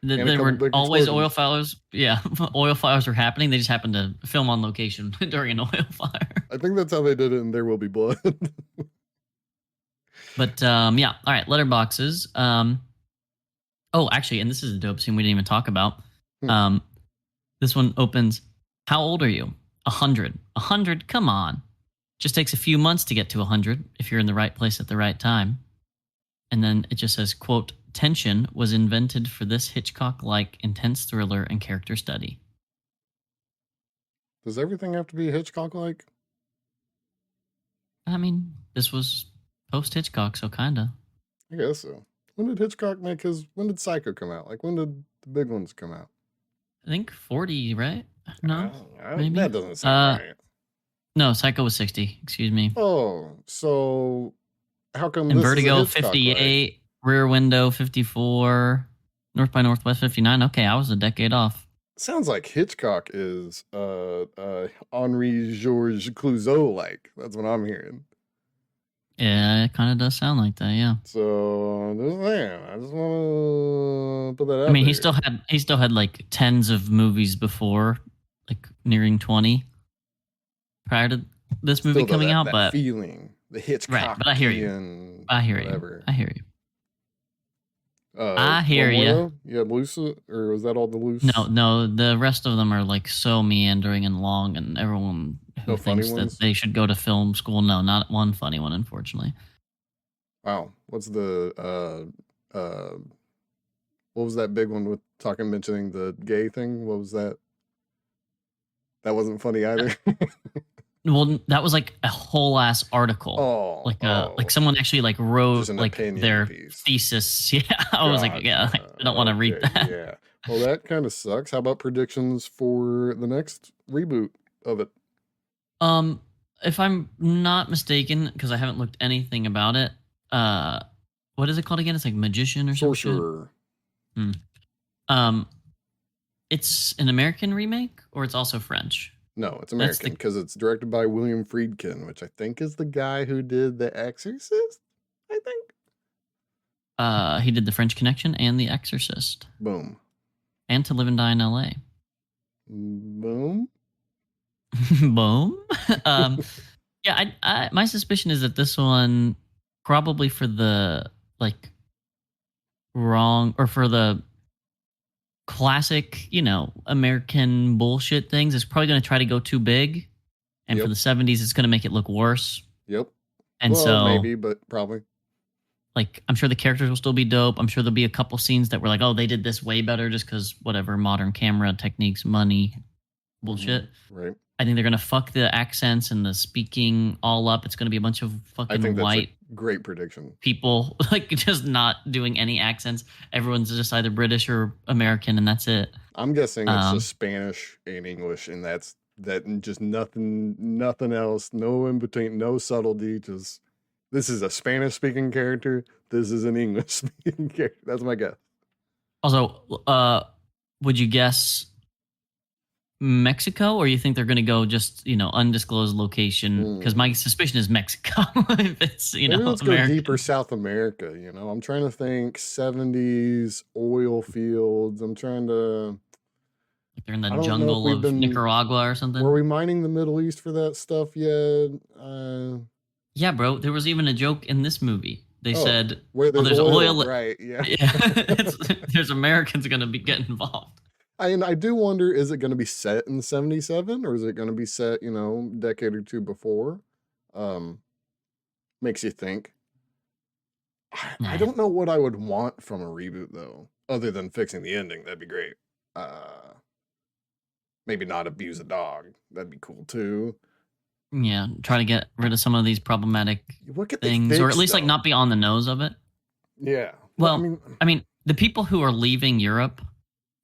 there were always oil fires. Yeah. Oil fires were happening. They just happened to film on location during an oil fire. I think that's how they did it in There Will Be Blood. But yeah. All right. Letterboxes. Oh, actually, and this is a dope scene we didn't even talk about. This one opens, how old are you? 100. 100? Come on. Just takes a few months to get to 100 if you're in the right place at the right time. And then it just says, quote, tension was invented for this Hitchcock-like intense thriller and character study. Does everything have to be Hitchcock-like? I mean, this was post-Hitchcock, so kinda. I guess so. When did Hitchcock when did Psycho come out? Like, when did the big ones come out? I think 40, right? No, maybe. That doesn't sound right. No, Psycho was 60, excuse me. Oh, so how come and this Vertigo is 58, Rear Window 54, North by Northwest 59. Okay, I was a decade off. Sounds like Hitchcock is Henri Georges Clouzot like. That's what I'm hearing. Yeah, it kind of does sound like that. Yeah. So just saying, I just want to put that I out mean, there. he still had like tens of movies before, like nearing 20 prior to this movie Still though, coming out. that But feeling, the right, but I hear you. Hitchcockian I hear you. whatever. I hear you. I hear One more you. though. You had loose, or was that all the No, loose? no, the rest of them are like so meandering and long, and everyone who No funny thinks that ones. they should go to film school, no, not one funny one, unfortunately. Wow, what's the what was that big one with talking mentioning the gay thing? What was that? That wasn't funny either. Well, that was like a whole ass article. Like Oh, someone actually like just wrote an like opinion their piece. thesis. Yeah, I was like, yeah, Gotcha. I don't want to read Okay, that. yeah. Well, that kind of sucks. How about predictions for the next reboot of it? Um, if I'm not mistaken, because I haven't looked anything about it, uh, what is it called again? It's like magician or some shit. Sorcerer. Hmm. Um, it's an American remake, or it's also French. No, it's That's American the because it's directed by William Friedkin, which I think is the guy who did The Exorcist. I think. he did the French Connection and The Exorcist, Boom. and To Live and Die in L.A. Boom. Boom. um, yeah, my suspicion is that this one probably for the like wrong or for the classic, American bullshit things is probably going to try to go too big, and for Yep. the 70s, it's going to make it look worse. Yep. And Well, so, maybe, but probably. like, I'm sure the characters will still be dope. I'm sure there'll be a couple scenes that were like, oh, they did this way better just because whatever modern camera techniques, money, Hmm. bullshit. Right. I think they're gonna fuck the accents and the speaking all up. It's gonna be a bunch of I think fucking that's a white great prediction. people, like just not doing any accents. Everyone's just either British or American, and that's it. I'm guessing it's just Um, Spanish and English, and that's that, and just nothing else. No in between, no subtlety. Just this is a Spanish speaking character. This is an English speaking character. That's my guess. Also, would you guess Mexico, or you think they're gonna go just undisclosed location? Because my Hmm. suspicion is Mexico. If it's Maybe let's go deeper American, South America. I'm trying to think 70s oil fields. I'm trying to. like they're in the I don't know if jungle we've of been. Nicaragua or Were something. we mining the Middle East for that stuff yet? Yeah, bro. There was even a joke in this movie. They Oh, said, where "Well, there's there's oil, oil." right? Yeah. Yeah, there's Americans gonna be getting involved. And I do wonder, is it going to be set in 77 or is it going to be set, decade or two before? Um, Makes you think. I Nah. don't know what I would want from a reboot though, other than fixing the ending. That'd be great. Uh, Maybe not abuse a dog. That'd be cool too. Yeah, try to get rid of some of these problematic What could they things, or at fix least like though? not be on the nose of it. Yeah. Well, I Well, mean, I mean, the people who are leaving Europe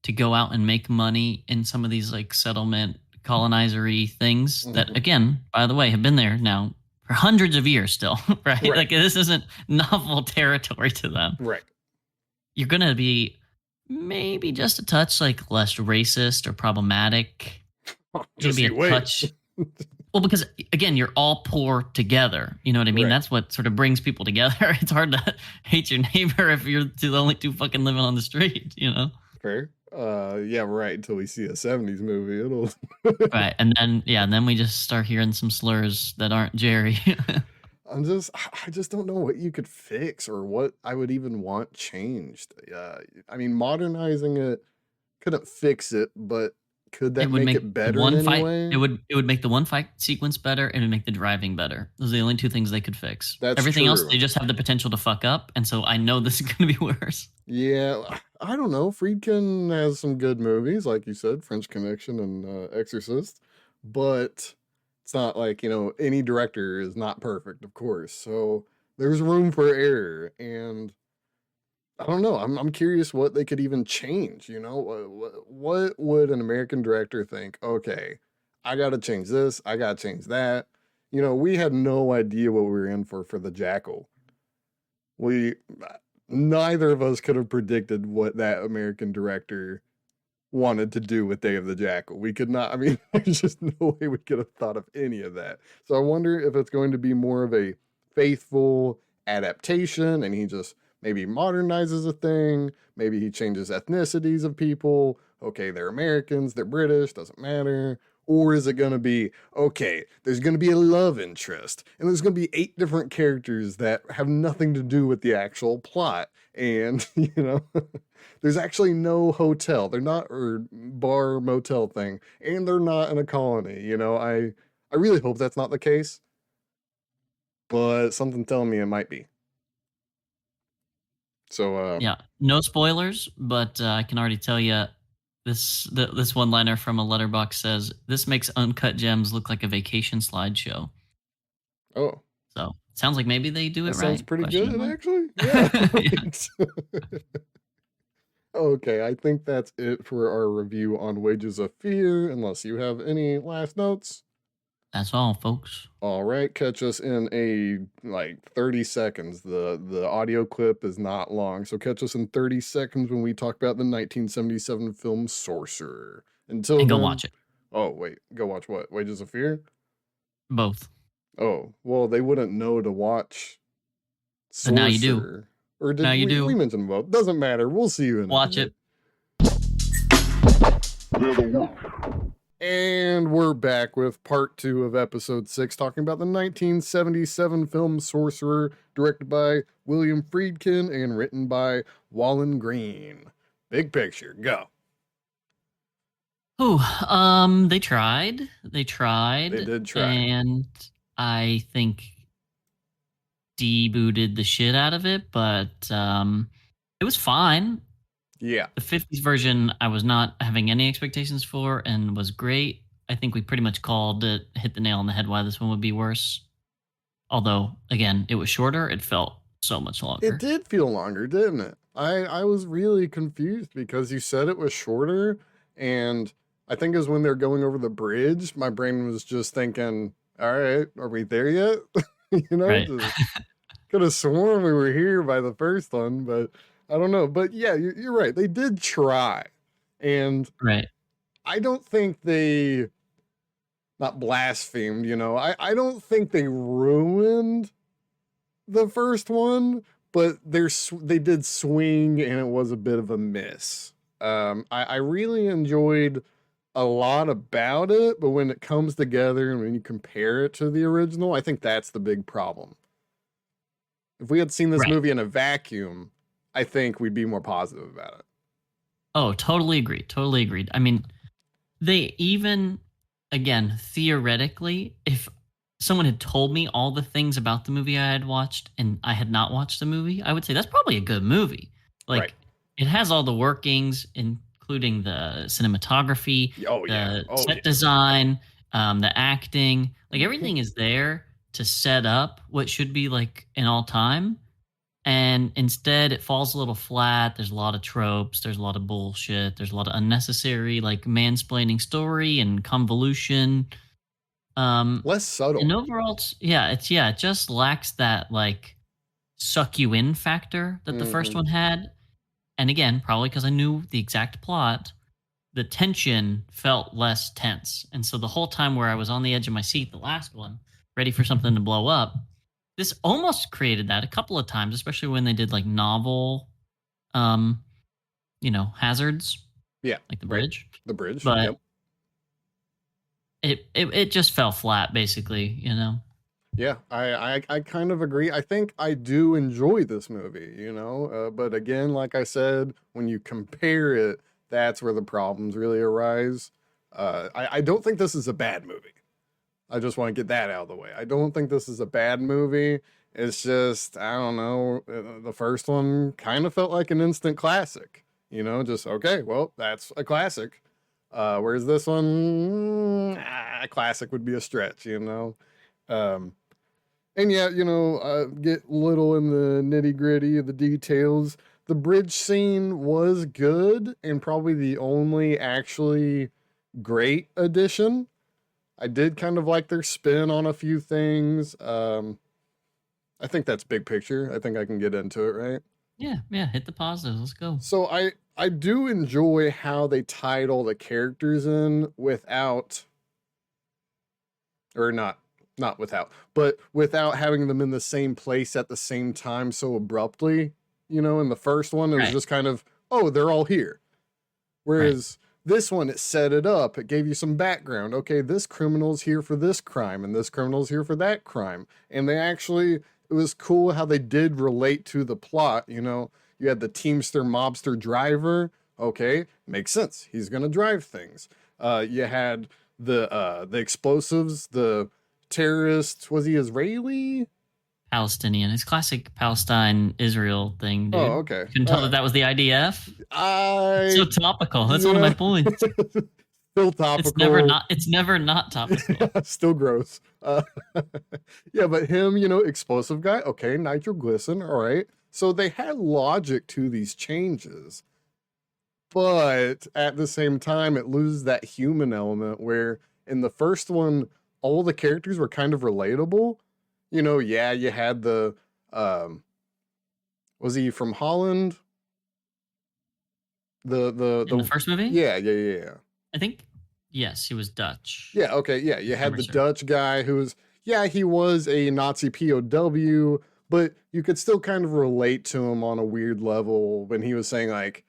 to go out and make money in some of these like settlement colonizery things that, mhm, again, by the way, have been there now for hundreds of years still, right? right, Like this isn't novel territory to them. right. You're gonna be maybe just a touch like less racist or problematic. You're gonna Just be a you wait. touch. Well, because again, you're all poor together. You know what I mean? Right. That's what sort of brings people together. It's hard to hate your neighbor if you're the only two fucking living on the street, you know? Fair. Yeah, right. Until we see a 70s movie, it'll. Right. And then, yeah, and then we just start hearing some slurs that aren't Jerry. I just don't know what you could fix or what I would even want changed. I mean, modernizing it couldn't fix it, but could It that would make make it the better in one any fight. way? It would make the one fight sequence better, and it would make the driving better. Those are the only two things they could fix. That's Everything else, they true. just have the potential to fuck up, and so I know this is going to be worse. Yeah, I don't know. Friedkin has some good movies, like you said, French Connection and Exorcist, but it's not like, any director is not perfect, of course. So there's room for error. And I don't know. I'm curious what they could even change. What would an American director think? Okay, I got to change this. I got to change that. We had no idea what we were in for the Jackal. We neither of us could have predicted what that American director wanted to do with Day of the Jackal. We could not, I mean, there's just no way we could have thought of any of that. So I wonder if it's going to be more of a faithful adaptation and he just maybe modernizes a thing. Maybe he changes ethnicities of people. Okay, they're Americans, they're British, doesn't matter. Or is it going to be, okay, there's going to be a love interest and there's going to be 8 different characters that have nothing to do with the actual plot. And, there's actually no hotel. They're not, or bar motel thing, and they're not in a colony. I really hope that's not the case, but something telling me it might be. So, Yeah, no spoilers, but I can already tell you this one liner from a letterbox says this makes Uncut Gems look like a vacation slideshow. oh, So it sounds like maybe they do it that sounds right. pretty Question good, mark? actually. Yeah. Yeah. Okay, I think that's it for our review on Wages of Fear, unless you have any last notes. That's all, folks. All right, catch us in a 30 seconds. The audio clip is not long, so catch us in 30 seconds when we talk about the 1977 film Sorcerer. Until And go then, watch it. oh wait, go watch what? Wages of Fear? Both. Oh, well, they wouldn't know to watch But now you do. Sorcerer. Or Now did you we do. mention both? Doesn't matter. We'll see you in a Watch minute. it. And we're back with part 2 of episode 6, talking about the 1977 film Sorcerer, directed by William Friedkin and written by Wallen Green. Big picture, go. They tried. They tried. They did try. And I think debooted the shit out of it, but it was fine. Yeah. The 50s version I was not having any expectations for and was great. I think we pretty much hit the nail on the head why this one would be worse. Although, again, it was shorter. It felt so much longer. It did feel longer, didn't it? I was really confused because you said it was shorter, and I think it was when they're going over the bridge, my brain was just thinking, all right, are we there yet? Right. Could have sworn we were here by the first one, but I don't know. But yeah, you're right. They did try. And right. I don't think they, not blasphemed, I don't think they ruined the first one, but they did swing and it was a bit of a miss. I really enjoyed a lot about it, but when it comes together and when you compare it to the original, I think that's the big problem. If we had seen this movie in a vacuum, I think we'd be more positive about it. Oh, totally agreed. Totally agreed. I mean, they even, again, theoretically, if someone had told me all the things about the movie I had watched and I had not watched the movie, I would say that's probably a good movie. It has all the workings, including the cinematography, set design, the acting. Everything is there to set up what should be an all-time. And instead, it falls a little flat. There's a lot of tropes. There's a lot of bullshit. There's a lot of unnecessary, mansplaining story and convolution. Less subtle. And overall, it just lacks that suck you in factor that the first one had. And again, probably because I knew the exact plot, the tension felt less tense. And so the whole time where I was on the edge of my seat, the last one, ready for something to blow up, this almost created that a couple of times, especially when they did novel, hazards. Yeah. Like the bridge. Right. The bridge. But it just fell flat, basically, Yeah, I kind of agree. I think I do enjoy this movie, but again, like I said, when you compare it, that's where the problems really arise. I don't think this is a bad movie. I just want to get that out of the way. I don't think this is a bad movie. It's just, I don't know, the first one kind of felt like an instant classic, just, okay, well, that's a classic. Whereas this one, classic would be a stretch, And yeah, get little in the nitty gritty of the details. The bridge scene was good and probably the only actually great addition. I did kind of like their spin on a few things. I think that's big picture. I think I can get into it, right? Yeah, hit the positives. Let's go. So I do enjoy how they tied all the characters in without, or not without, but without having them in the same place at the same time so abruptly. You know, in the first one, it was Right. just kind of, oh, they're all here. Right. Whereas this one, it set it up. It gave you some background. Okay, this criminal's here for this crime, and this criminal's here for that crime. And they actually, it was cool how they did relate to the plot. You know, you had the Teamster mobster driver. Okay, makes sense. He's gonna drive things. You had the explosives, the terrorist. Was he Israeli? Palestinian. It's classic Palestine Israel thing, Oh, dude. okay. Couldn't tell that that was the IDF. It's I so topical. That's one of my yeah. points. Still It's never topical. not. It's never not topical. Still gross. Yeah, but him, you know, explosive guy. Okay, nitroglycerin. All right. So they had logic to these changes, but at the same time, it loses that human element where in the first one, all the characters were kind of relatable. You know, yeah, you had the was he from Holland? In the The first movie, yeah. I think yes, he was Dutch. Yeah, okay, yeah. You If had memory the serves. Dutch guy who was, yeah, he was a Nazi POW, but you could still kind of relate to him on a weird level when he was saying like,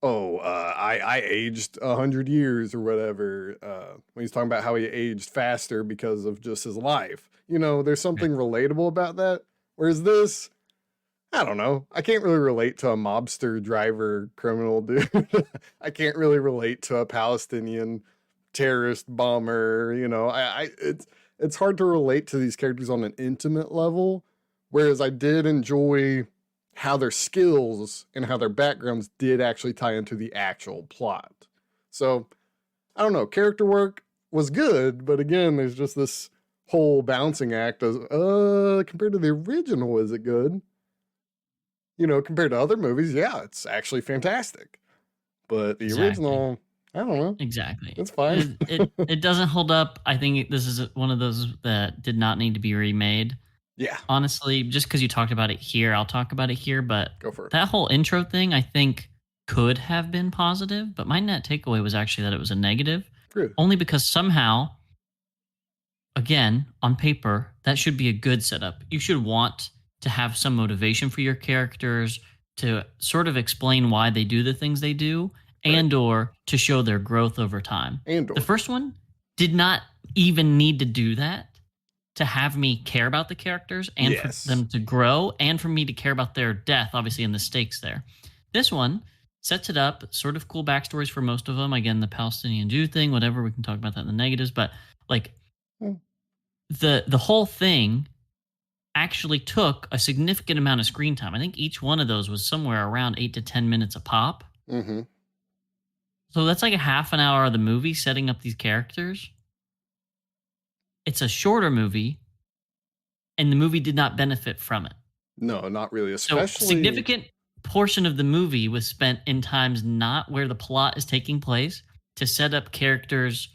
"Oh, I aged 100 years or whatever." When he's talking about how he aged faster because of just his life. You know, there's Right. something relatable about that. Whereas this, I don't know. I can't really relate to a mobster driver criminal dude. I can't really relate to a Palestinian terrorist bomber. You know, it's hard to relate to these characters on an intimate level. Whereas I did enjoy how their skills and how their backgrounds did actually tie into the actual plot. So I don't know. Character work was good, but again, there's just this whole balancing act of compared to the original, is it good? You know, compared to other movies, yeah, it's actually fantastic. But the Exactly. original, I don't know, Exactly. it's fine. It doesn't hold up. I think this is one of those that did not need to be remade. Yeah, Honestly, just because you talked about it here, I'll talk about it here. But go for it. that whole intro thing, I think, could have been positive. But my net takeaway was actually that it was a negative, Really? only because somehow, again, on paper, that should be a good setup. You should want to have some motivation for your characters to sort of explain why they do the things they do Right. and or to show their growth over time. The Andor. first one did not even need to do that to have me care about the characters and for Yes. them to grow and for me to care about their death, obviously, and the stakes there. This one sets it up, sort of cool backstories for most of them. Again, the Palestinian Jew thing, whatever, we can talk about that in the negatives, but like Mm. the whole thing actually took a significant amount of screen time. I think each one of those was somewhere around 8 to 10 minutes a pop. Mm-hmm. So that's like a half an hour of the movie setting up these characters. It's a shorter movie, and the movie did not benefit from it. No, not really. So a Especially, significant portion of the movie was spent in times not where the plot is taking place to set up characters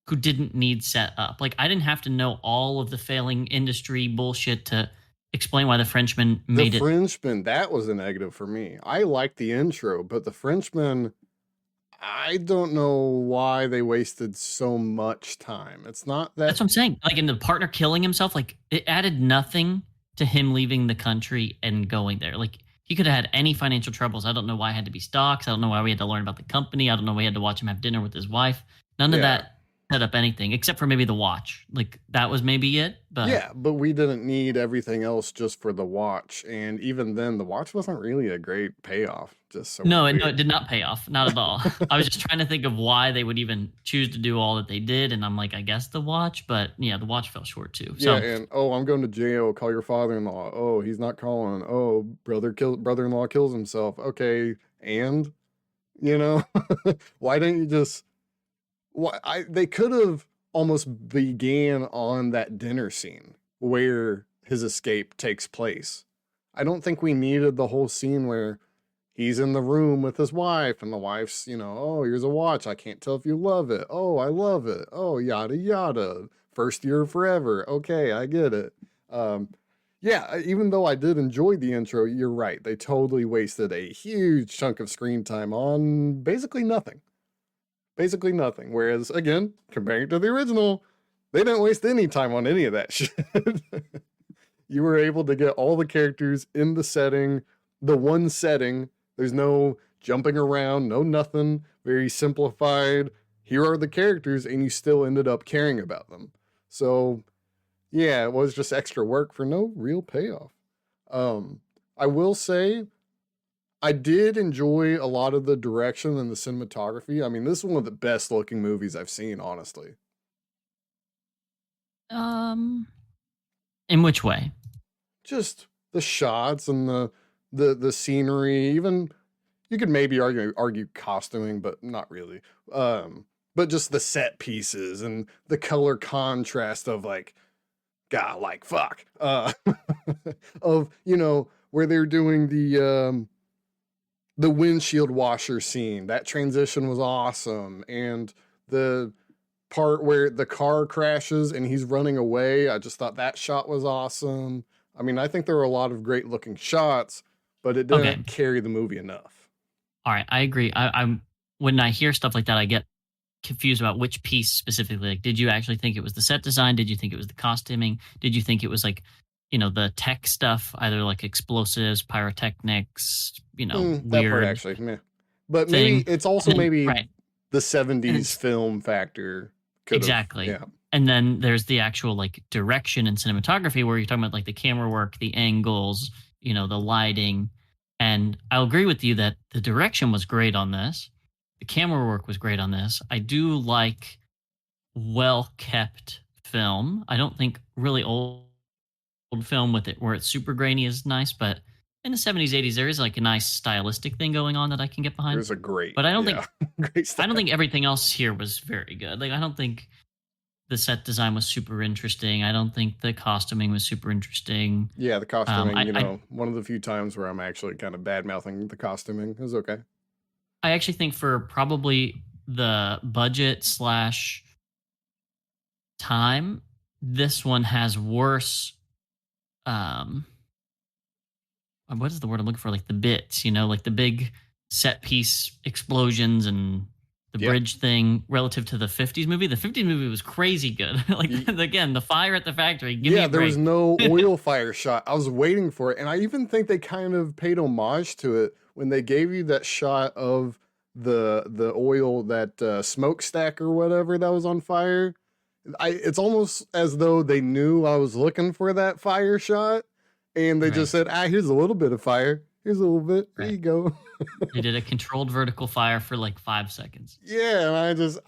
who didn't need set up. Like I didn't have to know all of the failing industry bullshit to explain why the Frenchman the made it. Frenchman, that was a negative for me. I liked the intro, but the Frenchman, I don't know why they wasted so much time. It's not that, That's what I'm saying. Like in the partner killing himself, like it added nothing to him leaving the country and going there. Like he could have had any financial troubles. I don't know why it had to be stocks. I don't know why we had to learn about the company. I don't know why we had to watch him have dinner with his wife. None of yeah. that set up anything except for maybe the watch. Like that was maybe it. But Yeah, but we didn't need everything else just for the watch. And even then, the watch wasn't really a great payoff. Just so no, it weird. did not pay off. Not at all. I was just trying to think of why they would even choose to do all that they did. And I'm like, I guess the watch, but yeah, the watch fell short too. Yeah, So and oh, I'm going to jail. Call your father-in-law. Oh, he's not calling. Oh, brother-in-law kills himself. Okay, and you know, why didn't you just? Why they could have almost began on that dinner scene where his escape takes place. I don't think we needed the whole scene where he's in the room with his wife and the wife's, you know, oh, here's a watch. I can't tell if you love it. Oh, I love it. Oh, yada yada. First year forever. Okay, I get it. Um, Yeah, even though I did enjoy the intro, you're right. They totally wasted a huge chunk of screen time on basically nothing. Basically nothing. Whereas, again, comparing to the original, they didn't waste any time on any of that shit. You were able to get all the characters in the setting, the one setting. There's no jumping around, no nothing. Very simplified. Here are the characters, and you still ended up caring about them. So, yeah, it was just extra work for no real payoff. Um, I will say I did enjoy a lot of the direction and the cinematography. I mean, this is one of the best looking movies I've seen, honestly. Um, in which way? Just the shots and the scenery, even you could maybe argue costuming, but not really. But just the set pieces and the color contrast of like God, like fuck. Of where they're doing the windshield washer scene. That transition was awesome. And the part where the car crashes and he's running away, I just thought that shot was awesome. I mean, I think there were a lot of great looking shots, but it Okay. didn't carry the movie enough. All right. I agree. I'm when I hear stuff like that, I get confused about which piece specifically. Like, did you actually think it was the set design? Did you think it was the costuming? Did you think it was like, the tech stuff, either like explosives, pyrotechnics, That part weird actually, meh. But maybe thing? it's also And then, maybe right. the And 70s it's film factor could have, exactly. yeah. And then there's the actual like direction and cinematography where you're talking about like the camera work, the angles, the lighting. And I'll agree with you that the direction was great on this. The camera work was great on this. I do like well kept film. I don't think really old film with it where it's super grainy is nice, but in the 70s, 80s, there is like a nice stylistic thing going on that I can get behind. There's a great, But I don't yeah, think great I don't style. think everything else here was very good. Like I don't think the set design was super interesting. I don't think the costuming was super interesting. Yeah, the Um, costuming, I, I one of the few times where I'm actually kind of bad mouthing the costuming is okay. I actually think for probably the budget slash time, this one has worse. Um, what is the word I'm looking for? Like the bits, like the big set piece explosions and the Yeah. bridge thing relative to the 50s movie. The 50s movie was crazy good. Like again, the fire at the factory. Give me Yeah, a there was break. no oil fire shot. I was waiting for it, and I even think they kind of paid homage to it when they gave you that shot of the oil, that smokestack or whatever that was on fire. It's almost as though they knew I was looking for that fire shot, and they just Right. said, "Ah, here's a little bit of fire. Here's a little bit. Here Right. you go." They did a controlled vertical fire for like 5 seconds. Yeah, and I just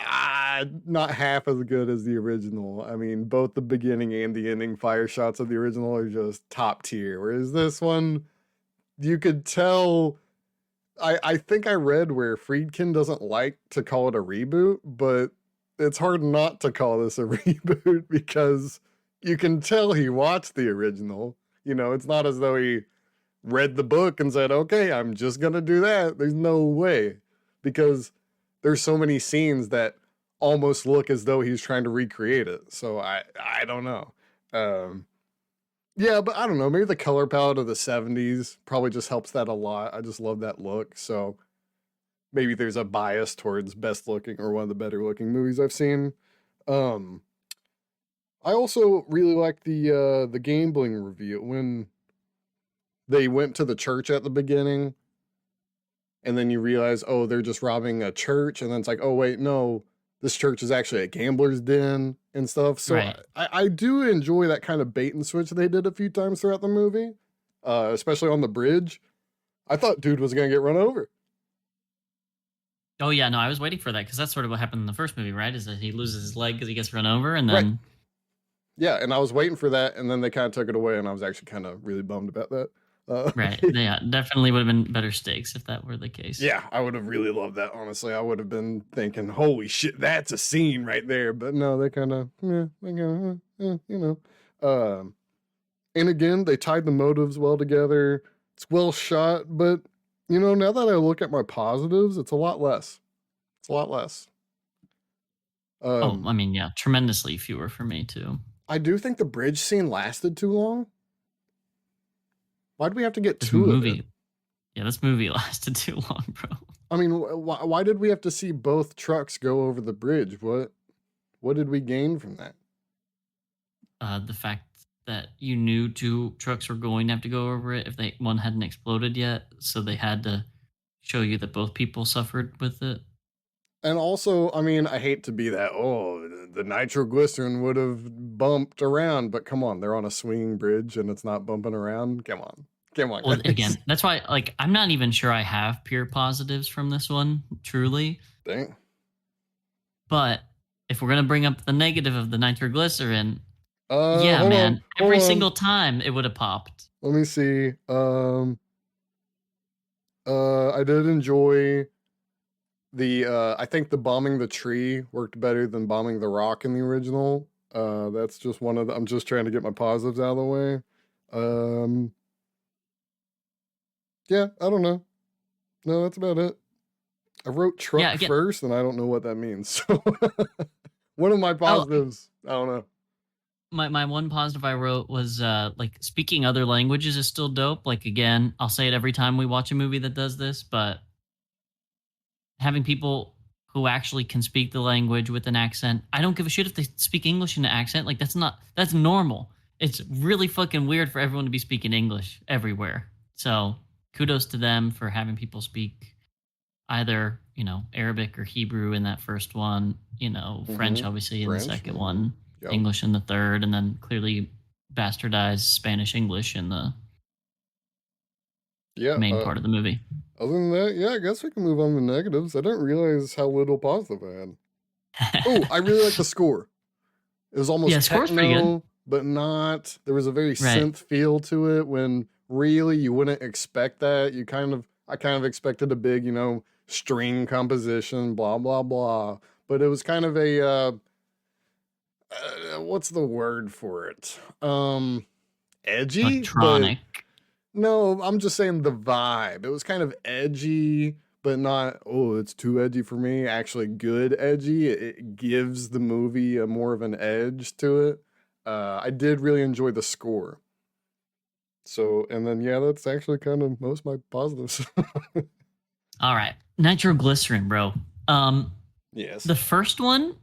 not half as good as the original. I mean, both the beginning and the ending fire shots of the original are just top tier. Whereas this one, you could tell. I think I read where Friedkin doesn't like to call it a reboot, but it's hard not to call this a reboot because you can tell he watched the original. It's not as though he read the book and said, "Okay, I'm just gonna do that." There's no way, because there's so many scenes that almost look as though he's trying to recreate it. So I don't know. Um, yeah, but I don't know. Maybe the color palette of the '70s probably just helps that a lot. I just love that look. So maybe there's a bias towards best looking or one of the better looking movies I've seen. Um, I also really like the gambling review when they went to the church at the beginning, and then you realize, oh, they're just robbing a church, and then it's like, oh wait, no, this church is actually a gambler's den and stuff. So Right. I do enjoy that kind of bait and switch they did a few times throughout the movie, especially on the bridge. I thought dude was gonna get run over. Oh yeah, no, I was waiting for that because that's sort of what happened in the first movie, right? Is that he loses his leg because he gets run over, and Right. then Yeah, and I was waiting for that, and then they kind of took it away, and I was actually kind of really bummed about that. right, yeah, definitely would have been better stakes if that were the case. Yeah, I would have really loved that. Honestly, I would have been thinking, "Holy shit, that's a scene right there." But no, they kind of, yeah, they kind of, And again, they tied the motives well together. It's well shot, but now that I look at my positives, it's a lot less. It's a lot less. Oh, Um, I mean, yeah, tremendously fewer for me too. I do think the bridge scene lasted too long. Why'd we have to get This two of it? movie, yeah, this movie lasted too long, bro. I mean, why did we have to see both trucks go over the bridge? What did we gain from that? The fact that you knew two trucks were going to have to go over it if one hadn't exploded yet, so they had to show you that both people suffered with it. And also, I mean, I hate to be that, oh, the nitroglycerin would have bumped around, but come on, they're on a swinging bridge and it's not bumping around. Come on. Come on, Well, guys. again, that's why like I'm not even sure I have pure positives from this one, truly. Dang. But if we're gonna bring up the negative of the nitroglycerin, yeah, Hold on. man, Hold every on. single time it would have popped. Let me see. I did enjoy the I think the bombing the tree worked better than bombing the rock in the original. That's just one of the, I'm just trying to get my positives out of the way. Um yeah, I don't know. No, that's about it. I wrote Yeah, truck again, first and I don't know what that means. So one of my oh, positives, I don't know. my one positive I wrote was like speaking other languages is still dope. Like again, I'll say it every time we watch a movie that does this, but having people who actually can speak the language with an accent, I don't give a shit if they speak English in an accent. Like that's normal. It's really fucking weird for everyone to be speaking English everywhere. So kudos to them for having people speak either, Arabic or Hebrew in that first one, French Mm-hmm. obviously in the French. second Mm-hmm. one, Yep. English in the third, and then clearly bastardized Spanish English in the Yeah. main part of the movie. Other than that, yeah, I guess we can move on to negatives. I didn't realize how little positive I had. Oh, I really like the score. It was Yeah, almost score's pretty good. techno, but not. There was a very Right. synth feel to it when really you wouldn't expect that. I kind of expected a big, string composition, blah, blah, blah. But it was kind of a, what's the word for it? Edgy, but Electronic. no, I'm just saying the vibe. It was kind of edgy, but not, oh, it's too edgy for me. Actually, good edgy. It gives the movie a more of an edge to it. I did really enjoy the score. So, and then, yeah, that's actually kind of most of my positives. All right. Nitroglycerin, bro. Um, Yes. the first one,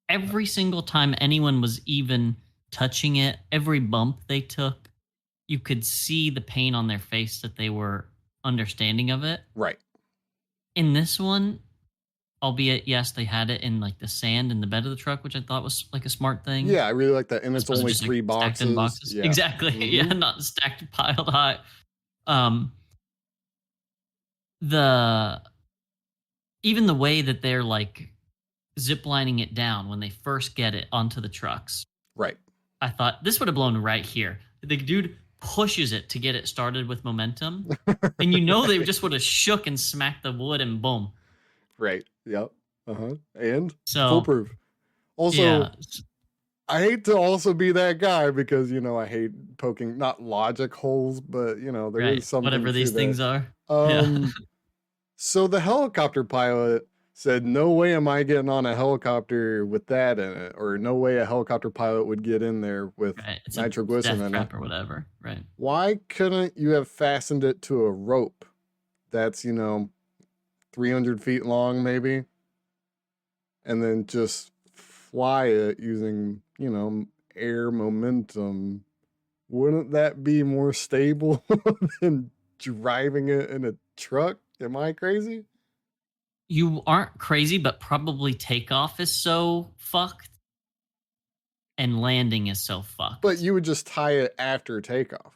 every single time anyone was even touching it, every bump they took, you could see the pain on their face that they were understanding of it. Right. In this one, albeit yes, they had it in like the sand in the bed of the truck, which I thought was like a smart thing. Yeah, I really like that. And As it's opposed to only just like three stacked in boxes. boxes. Yeah. Exactly. Yeah, Mm-hmm. not stacked piled high. Um the even the way that they're like ziplining it down when they first get it onto the trucks. Right. I thought this would have blown right here. The dude pushes it to get it started with momentum. And they just would have shook and smacked the wood and boom. Right. Yep. Uh-huh. And So, foolproof. Also, yeah, I hate to also be that guy because, I hate poking not logic holes, but there right. is something Whatever to these that. things are. Yeah. Um, so the helicopter pilot said, "No way am I getting on a helicopter with that in it, or no way a helicopter pilot would get in there with Right. It's a nitroglycerin death in it. trap or whatever. Right. Why couldn't you have fastened it to a rope that's 300 feet long, maybe, and then just fly it using air momentum? Wouldn't that be more stable than driving it in a truck? Am I crazy? You aren't crazy, but probably takeoff is so fucked and landing is so But fucked. you would just tie it after takeoff.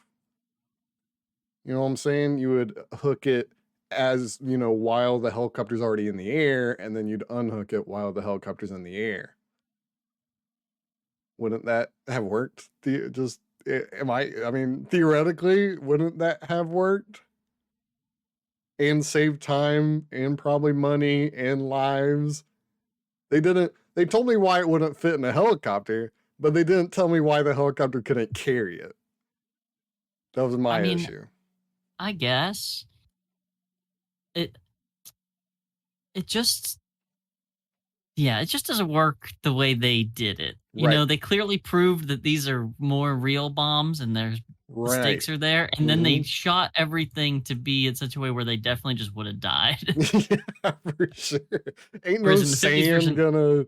You know what I'm saying? You would hook it as, while the helicopter's already in the air, and then you'd unhook it while the helicopter's in the air. Wouldn't that have worked? I mean, theoretically, wouldn't that have worked? And save time and probably money and lives. They told me why it wouldn't fit in a helicopter, but they didn't tell me why the helicopter couldn't carry it. That was I my mean, issue. I guess it it just yeah, it just doesn't work the way they did it. Right. They clearly proved that these are more real bombs and there's The Right. stakes are there, and then they Hmm. shot everything to be in such a way where they definitely just would have died. Yeah, for sure. Ain't Whereas no in the 50s sand version, gonna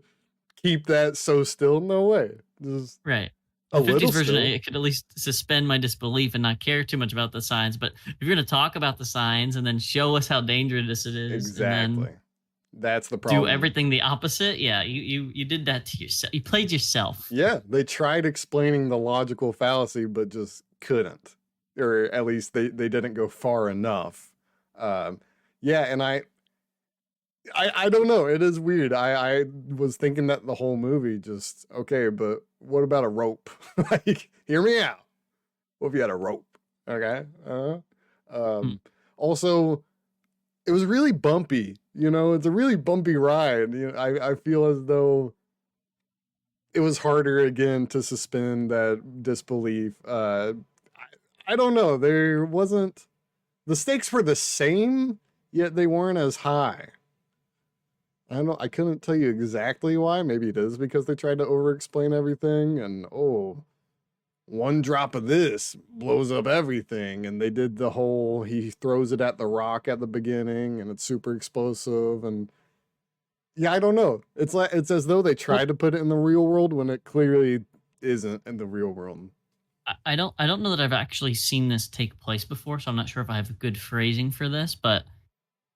keep that so still. No way. Just right? a The 50s little version, still. I could at least suspend my disbelief and not care too much about the signs. But if you're going to talk about the signs and then show us how dangerous it is, and then Exactly. That's the do problem. everything the opposite, yeah, you did that to yourself. You played yourself. Yeah, they tried explaining the logical fallacy, but just couldn't, or at least they didn't go far enough. Um, yeah, and I don't know. It is weird. I was thinking that the whole movie just okay, but what about a rope? Like, hear me out. What if you had a rope? Okay. Hmm. Um, also, it was really bumpy. It's a really bumpy ride. I feel as though it was harder again to suspend that disbelief. I don't know. There wasn't the stakes were the same, yet they weren't as high. I don't know. I couldn't tell you exactly why. Maybe it is because they tried to over-explain everything, and one drop of this blows up everything. And they did the whole he throws it at the rock at the beginning, and it's super explosive. And yeah, I don't know. It's as though they Well, tried to put it in the real world when it clearly isn't in the real world. I don't know that I've actually seen this take place before, so I'm not sure if I have a good phrasing for this. But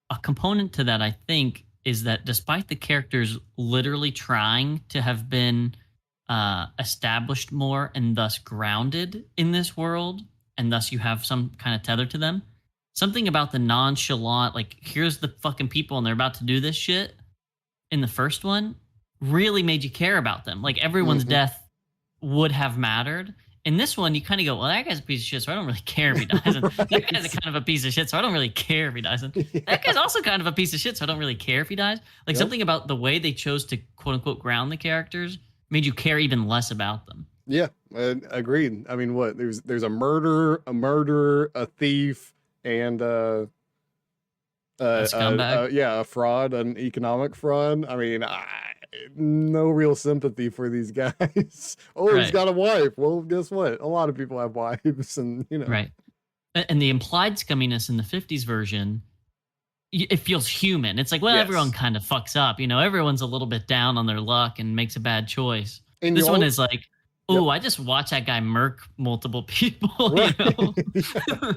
a component to that, I think, is that despite the characters literally trying to have been established more and thus grounded in this world, and thus you have some kind of tether to them, something about the nonchalant, like, here's the fucking people and they're about to do this shit in the first one really made you care about them. Like, everyone's Hmm. death would have mattered. In this one, you kind of go, well, that guy's a piece of shit, so I don't really care if he dies. And that guy's a Right. kind of a piece of shit, so I don't really care if he dies. And that Yeah. guy's also kind of a piece of shit, so I don't really care if he dies. Like, Yep. something about the way they chose to quote unquote ground the characters made you care even less about them. Yeah. Agreed. I mean, what? There's a murderer, a thief, and A scumbag. yeah, a fraud, an economic fraud. I mean, no real sympathy for these guys. Oh, he's Right. got a wife. Well, guess what? A lot of people have wives, and Right. And the implied scumminess in the 50s version, it feels human. It's like, well, everyone yes. kind of fucks up. Everyone's a little bit down on their luck and makes a bad choice. And you This one all, is like, yep, oh, I just watched that guy murk multiple people, right. Yeah.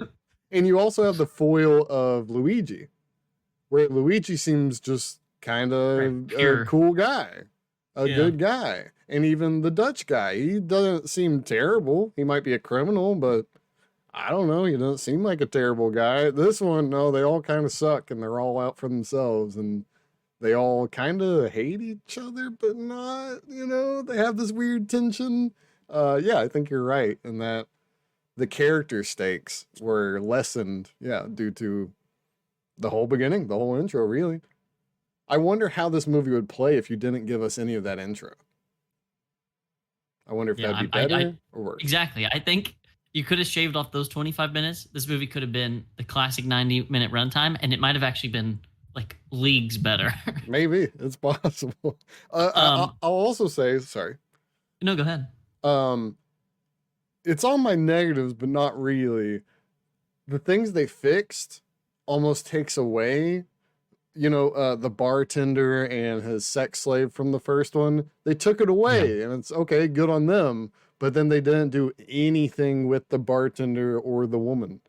And you also have the foil of Luigi, where Luigi seems just kind Right. of a Pure. cool guy, a Yeah. good guy. And even the Dutch guy, he doesn't seem terrible. He might be a criminal, but I don't know. He doesn't seem like a terrible guy. This one, no, they all kind of suck and they're all out for themselves and they all kind of hate each other, but not, they have this weird tension. Yeah, I think you're right in that the character stakes were lessened, yeah, due to the whole beginning, the whole intro, really. I wonder how this movie would play if you didn't give us any of that intro. I wonder if Yeah. that'd be I better or worse. exactly. I think you could have shaved off those 25 minutes. This movie could have been the classic 90-minute runtime, and it might have actually been like leagues better. Maybe it's possible. um, I'll also say, sorry. no, go ahead. Um, it's on my negatives, but not really. The things they fixed almost takes away, the bartender and his sex slave from the first one. They took it Yeah. away, and it's okay, good on them. But then they didn't do anything with the bartender or the woman.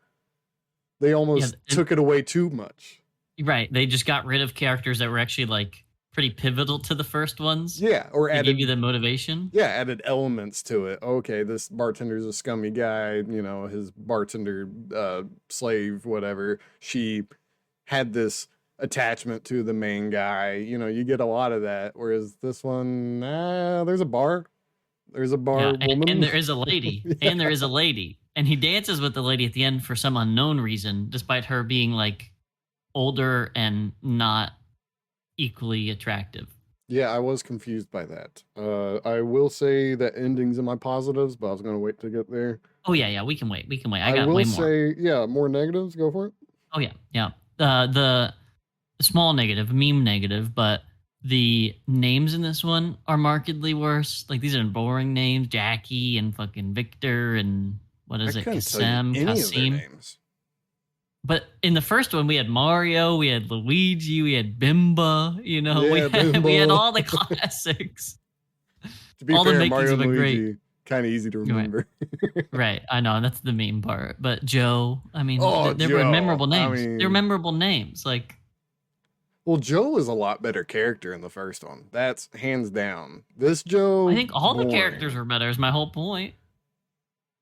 They Yeah. almost And took it away too much. right. They just got rid of characters that were actually like pretty pivotal to the first ones. Yeah, or They gave you added the motivation. yeah, added elements to it. Okay, this bartender's a scummy guy, his bartender slave, whatever. She had this attachment to the main guy. You get a lot of that. Whereas this one, there's a bar. There's a bar Yeah. And woman. there is a lady. And there Yeah. is a lady. And he dances with the lady at the end for some unknown reason, despite her being like older and not equally attractive. Yeah, I was confused by that. I will say that ending's in my positives, but I was gonna wait to get there. Oh yeah, yeah. We can wait. We can wait. I I got will way more. say, yeah, more negatives. Go for it. Oh yeah, yeah. The small negative, meme negative, but the names in this one are markedly worse. Like, these are boring names, Jackie and fucking Victor and what I is it, couldn't tell you Kasim, any of their Kasim. names. But in the first one, we had Mario, we had Luigi, we had Bimba. You know, Yeah, we had Bimbo. all the classics. To be All the fair, makings Mario of and a great. Luigi, kind of easy to Right, remember. right. I know that's the meme part. But Joe, I mean, Oh, there were Joe. memorable I names. There were mean, memorable names. Like well, Joe was a lot better character in the first one. That's hands down. This I Joe, think all the characters boring. were better. Is my whole point.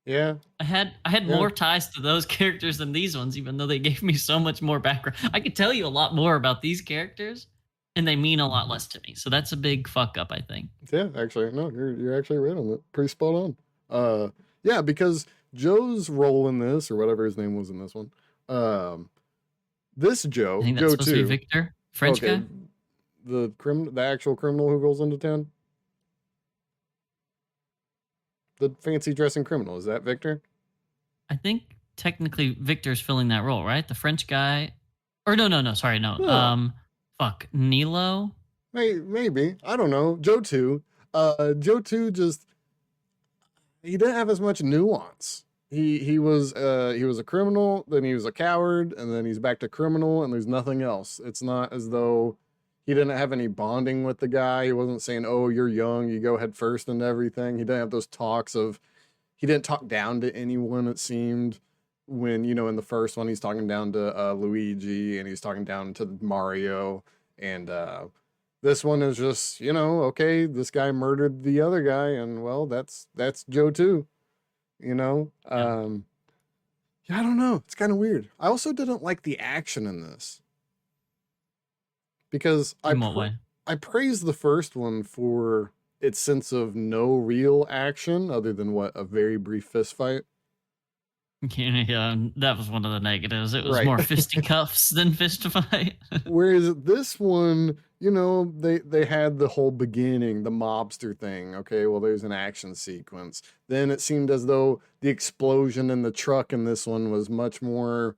Yeah, I had yeah. more ties to those characters than these ones, even though they gave me so much more background. I could tell you a lot more about these characters, and they mean a lot less to me. So that's a big fuck up, I think. Yeah, actually, no, you're actually right on that. Pretty spot on. Yeah, because Joe's role in this, or whatever his name was in this one, um, this I Joe, think that's Joe supposed to be two. Victor, French Okay, guy. the actual criminal who goes into town, the fancy dressing criminal, is that Victor? I think technically Victor's filling that role, right? The French guy, or no, sorry, no. Huh. Fuck, Nilo. Maybe I don't know. Joe two, Joe two just he didn't have as much nuance. He was a criminal, then he was a coward, and then he's back to criminal, and there's nothing else. It's not as though he didn't have any bonding with the guy. He wasn't saying, "Oh, you're young, you go head first and everything." He didn't have those talks of. He didn't talk down to anyone. It seemed when in the first one he's talking down to Luigi and he's talking down to Mario, and this one is just okay, this guy murdered the other guy, and well, that's Joe too. You know, Yeah. yeah, I don't know. It's kind of weird. I also didn't like the action in this because In what way? I praised the first one for its sense of no real action other than what a very brief fist fight. Yeah, that was one of the negatives. It was Right. more fisticuffs than fist fight. Whereas this one, they had the whole beginning, the mobster thing. Okay, well, there's an action sequence. Then it seemed as though the explosion in the truck in this one was much more,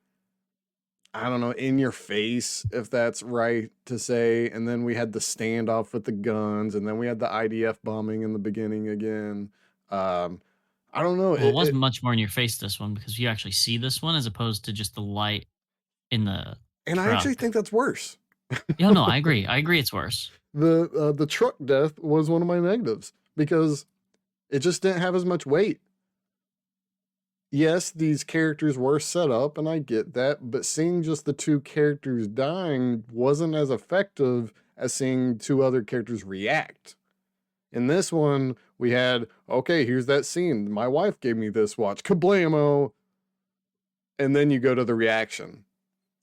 I don't know, in your face, if that's right to say. And then we had the standoff with the guns, and then we had the IDF bombing in the beginning again. Um, I don't know. Well, it was much more in your face this one because you actually see this one as opposed to just the light in the And I actually truck. think that's worse. Yeah, no, I agree. I agree it's worse. The truck death was one of my negatives because it just didn't have as much weight. Yes, these characters were set up, and I get that, but seeing just the two characters dying wasn't as effective as seeing two other characters react. In this one, we had, okay, here's that scene. My wife gave me this watch. Kablamo! And then you go to the reaction.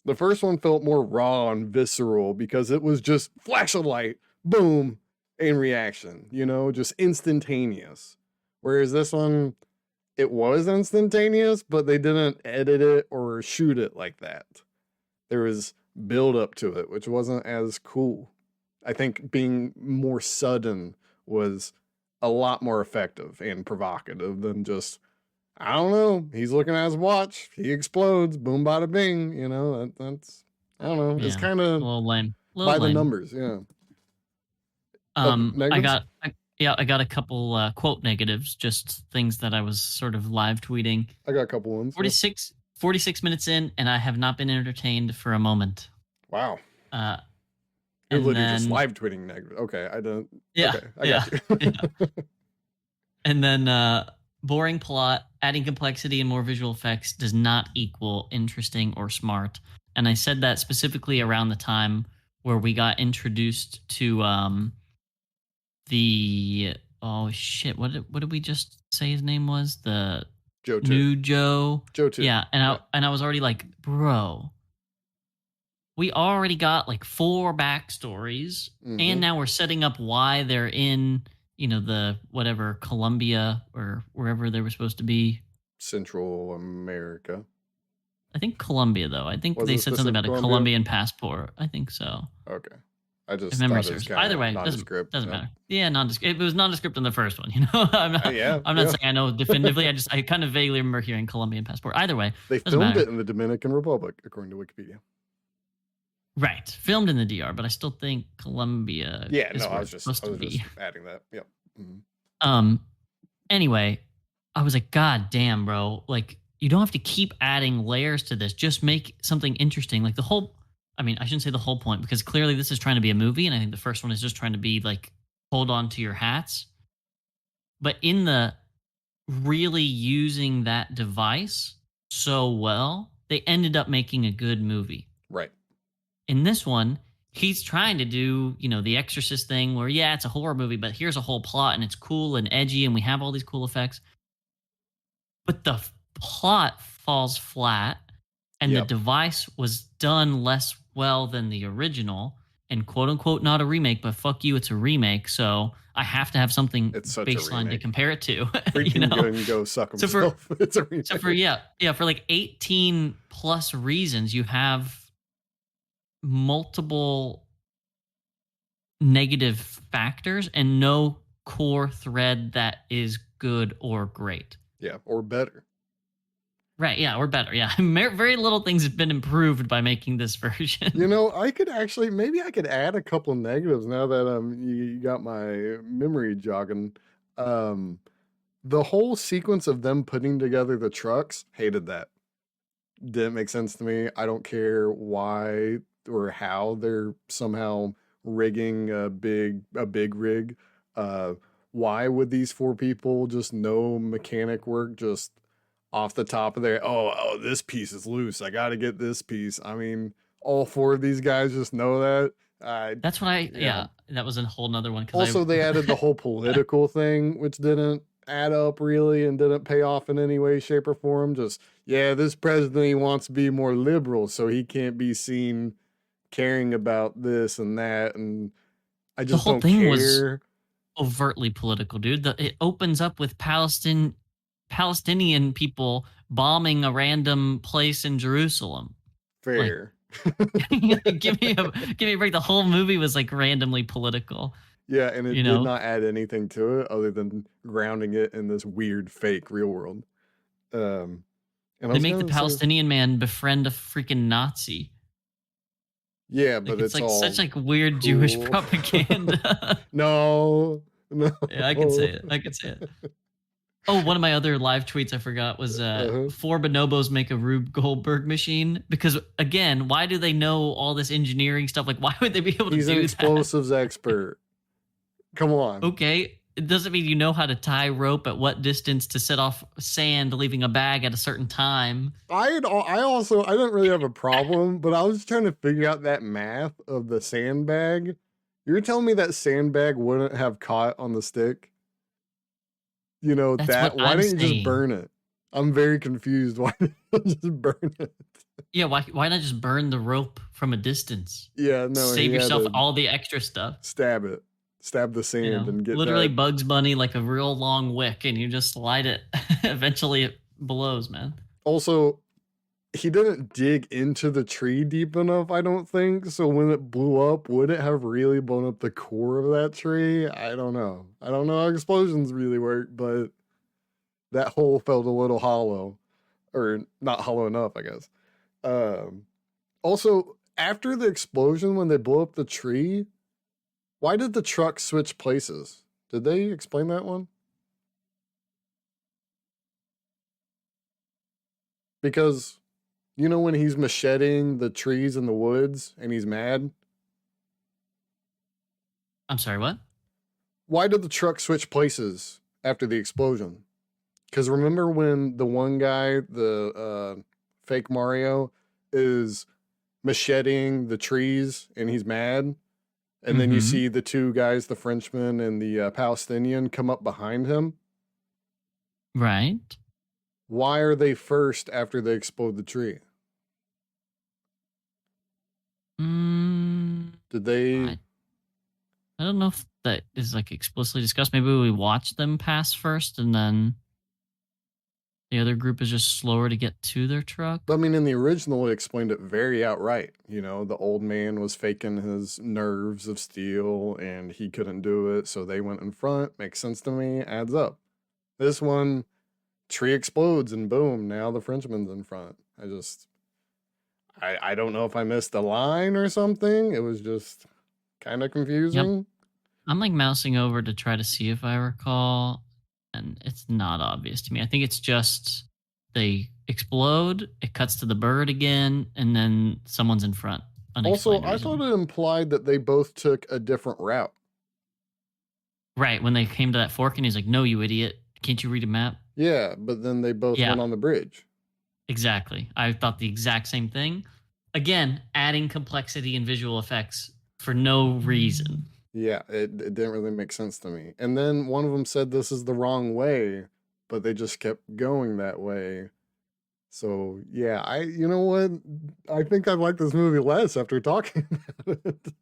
The first one felt more raw and visceral because it was just flash of light, boom, and reaction, just instantaneous. Whereas this one, it was instantaneous, but they didn't edit it or shoot it like that. There was build up to it, which wasn't as cool. I think being more sudden was a lot more effective and provocative than just, I don't know, he's looking at his watch, he explodes, boom, bada bing. That's, I don't know, it's Yeah, kind a of little lame. A little by the lame. numbers, yeah. I Negatives? got I got a couple quote negatives, just things that I was sort of live tweeting. I got a couple ones. 46 minutes in, and I have not been entertained for a moment. Wow. Uh, You're and literally just then live tweeting negative. Okay, I don't. yeah, Okay, I yeah, got you. yeah. And then boring plot, adding complexity and more visual effects does not equal interesting or smart. And I said that specifically around the time where we got introduced to the oh shit, what did we just say his name was? The Joe too. new Joe. Joe too. Yeah, and I was already like, bro, we already got like 4 backstories, and now we're setting up why they're in, the whatever Colombia or wherever they were supposed to be. Central America. I think Colombia, though. I think Was they it said something specific about a Colombia? Colombian passport. I think so. Okay. I just If memory thought it was serves. kind Either of way, nondescript. doesn't yeah. matter. Yeah, nondescript. It was nondescript in the first one. I'm not. Yeah, I'm not yeah. saying I know definitively. I kind of vaguely remember hearing Colombian passport. Either way, They doesn't filmed matter. it in the Dominican Republic, according to Wikipedia. Right, filmed in the DR, but I still think Colombia. Yeah, is no, where I it's was supposed to just be. adding that. Yep. Mm-hmm. Anyway, I was like, God damn, bro. Like, you don't have to keep adding layers to this. Just make something interesting. Like the whole, I mean, I shouldn't say the whole point because clearly this is trying to be a movie. And I think the first one is just trying to be like, hold on to your hats. But in the really using that device so well, they ended up making a good movie. Right. In this one, he's trying to do, the Exorcist thing where, yeah, it's a horror movie, but here's a whole plot and it's cool and edgy and we have all these cool effects. But the plot falls flat and the Yep. device was done less well than the original and quote unquote not a remake, but fuck you, it's a remake. So I have to have something It's such a baseline to remake. compare it to, Freaking good and go suck So for himself. It's a so for remake. yeah, for like 18 plus reasons, you have multiple negative factors and no core thread that is good or great. Yeah, or better. Right, yeah, or better. Yeah. Very little things have been improved by making this version. I could actually maybe I could add a couple of negatives now that you got my memory jogging. Um the whole sequence of them putting together the trucks, hated that. Didn't make sense to me. I don't care why or how they're somehow rigging a big rig. Uh, why would these four people just know mechanic work just off the top of their this piece is loose. I got to get this piece. I mean, all four of these guys just know that. That's what Yeah. yeah, that was a whole nother one because Also, they added the whole political thing, which didn't add up really and didn't pay off in any way, shape, or form. Just, yeah, this president he wants to be more liberal, so he can't be seen caring about this and that. And I the just whole don't thing was care. overtly political, dude. It opens up with Palestinian people bombing a random place in Jerusalem. Like, Fair. give me a break. The whole movie was like randomly political, Yeah, and it you did know? not add anything to it other than grounding it in this weird fake real world. Um, and I They was make the gonna say, Palestinian man befriend a freaking Nazi. yeah, Like but it's it's like such all like weird Jewish cool. propaganda. No, Yeah, I could no. say it. I could say it. Oh, one of my other live tweets I forgot was Uh-huh. four bonobos make a Rube Goldberg machine because again, why do they know all this engineering stuff? Like, why would they be able to He's an do that? explosives expert. Come on. Okay, it doesn't mean you know how to tie rope at what distance to set off sand, leaving a bag at a certain time. I didn't really have a problem, but I was trying to figure out that math of the sandbag. You're telling me that sandbag wouldn't have caught on the stick? That's what Why I'm didn't you just saying. burn it? I'm very confused. Why didn't you just burn it? Yeah, why not just burn the rope from a distance? Yeah, no, he Save had yourself to all the extra stuff. stab it, stab the sand and get Literally that. Bugs Bunny like a real long wick, and you just slide it. Eventually, it blows, man. Also, he didn't dig into the tree deep enough, I don't think. So when it blew up, would it have really blown up the core of that tree? I don't know. I don't know how explosions really work, but that hole felt a little hollow, or not hollow enough, I guess. Um, Also, after the explosion, when they blew up the tree, why did the truck switch places? Did they explain that one? Because when he's macheting the trees in the woods and he's mad, I'm sorry, what? why did the truck switch places after the explosion? Because remember when the one guy, the fake Mario, is macheting the trees and he's mad, and then you Mm-hmm. see the two guys, the Frenchman and the Palestinian, come up behind him. Right. Why are they first after they explode the tree? Mm, Did they? I I don't know if that is like explicitly discussed. Maybe we watch them pass first, and then the other group is just slower to get to their truck. I mean, in the original, it explained it very outright. The old man was faking his nerves of steel and he couldn't do it, so they went in front. Makes sense to me, adds up. This one, tree explodes and boom, now the Frenchman's in front. I don't know if I missed a line or something. It was just kind of Yep. confusing. I'm like mousing over to try to see if I recall. and it's not obvious to me. I think it's just they explode, it cuts to the bird again, and then someone's in front. Also, Unexplained I thought reason. it implied that they both took a different route. Right, when they came to that fork and he's like, "No, you idiot. Can't you read a map?" Yeah, but then they both Yeah, went on the bridge. exactly. I thought the exact same thing. Again, adding complexity and visual effects for no reason. Yeah, it didn't really make sense to me. And then one of them said this is the wrong way, but they just kept going that way. So yeah, you know what? I think I like this movie less after talking about it.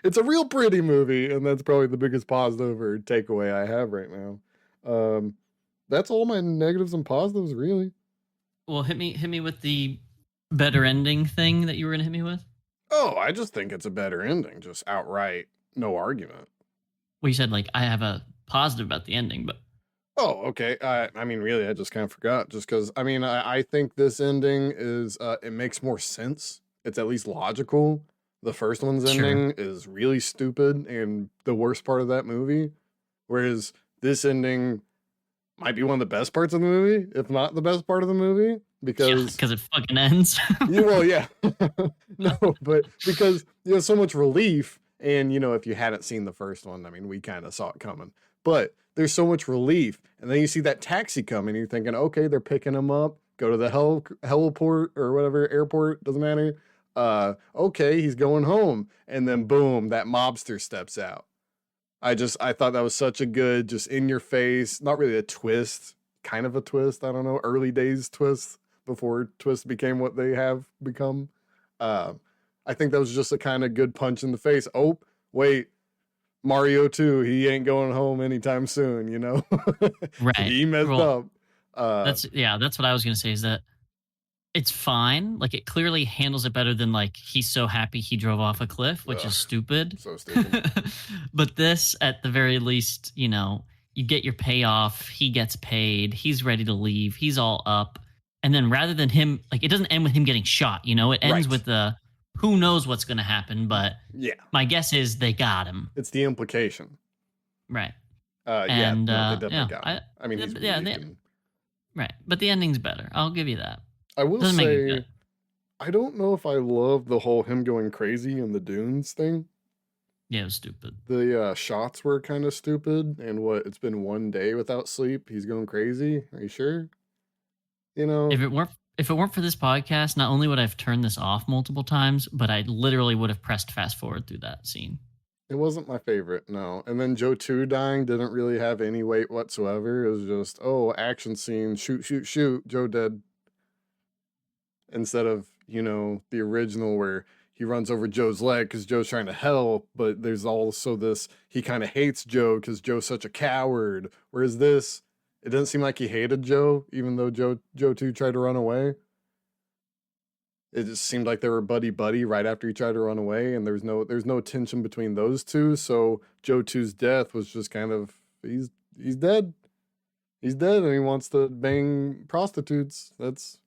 It's a real pretty movie, and that's probably the biggest positive or takeaway I have right now. Um, that's all my negatives and positives, really. Well, hit me with the better ending thing that you were gonna hit me with. Oh, I just think it's a better ending, just outright, no argument. Well, you said like I have a positive about the ending, but Oh, okay. I mean, really, I just kind of forgot. Just because, I mean, I think this ending is it makes more sense. It's at least logical. The first one's sure. ending is really stupid and the worst part of that movie, whereas this ending might be one of the best parts of the movie, if not the best part of the movie, Yeah, because because it fucking ends. yeah, well, yeah, no, but because you know so much relief, and you know if you hadn't seen the first one, I mean, we kind of saw it coming, but there's so much relief, and then you see that taxi coming, you're thinking, okay, they're picking him up, go to the heliport or whatever airport, doesn't matter. Okay, he's going home, and then boom, that mobster steps out. I thought that was such a good, just in your face, not really a twist, kind of a twist. I don't know, early days twist before twists became what they have become. Uh, I think that was just a kind of good punch in the face. Oh, wait, Mario 2, he ain't going home anytime soon, you know? Right. He messed Well, up. Uh, that's what I was gonna say is that it's fine. Like it clearly handles it better than like he's so happy he drove off a cliff, which ugh, is stupid. so stupid. But this, at the very least, you know, you get your payoff. He gets paid. He's ready to leave. He's all up. And then rather than him, like it doesn't end with him getting shot. You know, it ends Right. with the who knows what's going to happen. But Yeah. my guess is they got him. It's the implication. Right. Yeah, And no, they definitely yeah, got him. I mean, he's yeah, weak and right. But the ending's better. I'll give you that. I will Doesn't make it good. say I don't know if I love the whole him going crazy in the dunes thing. Yeah, it was stupid. The shots were kind of stupid, and what it's been 1 day without sleep. He's going crazy. Are you sure? You know, If it weren't for this podcast, not only would I have turned this off multiple times, but I literally would have pressed fast forward through that scene. it wasn't my favorite. No, and then Joe 2 dying didn't really have any weight whatsoever. It was just action scene, shoot, shoot, shoot. Joe dead. Instead of the original where he runs over Joe's leg because Joe's trying to help, but there's also this he kind of hates Joe because Joe's such a coward. Whereas this, it doesn't seem like he hated Joe, even though Joe 2 tried to run away. It just seemed like they were buddy buddy right after he tried to run away, and there's no tension between those two. So Joe 2's death was just kind of he's dead. He's dead, and he wants to bang prostitutes. That's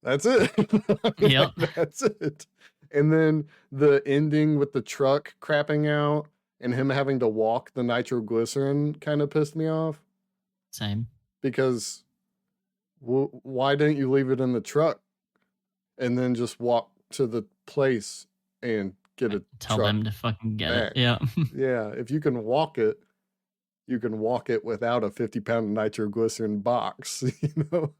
it. I mean, Yep. like, that's it. And then the ending with the truck crapping out and him having to walk the nitroglycerin kind of pissed me off Same. because why didn't you leave it in the truck and then just walk to the place and get a Tell truck them to fucking get it. back? Yeah. Yeah, if you can walk it, you can walk it without a 50-pound nitroglycerin box, you know?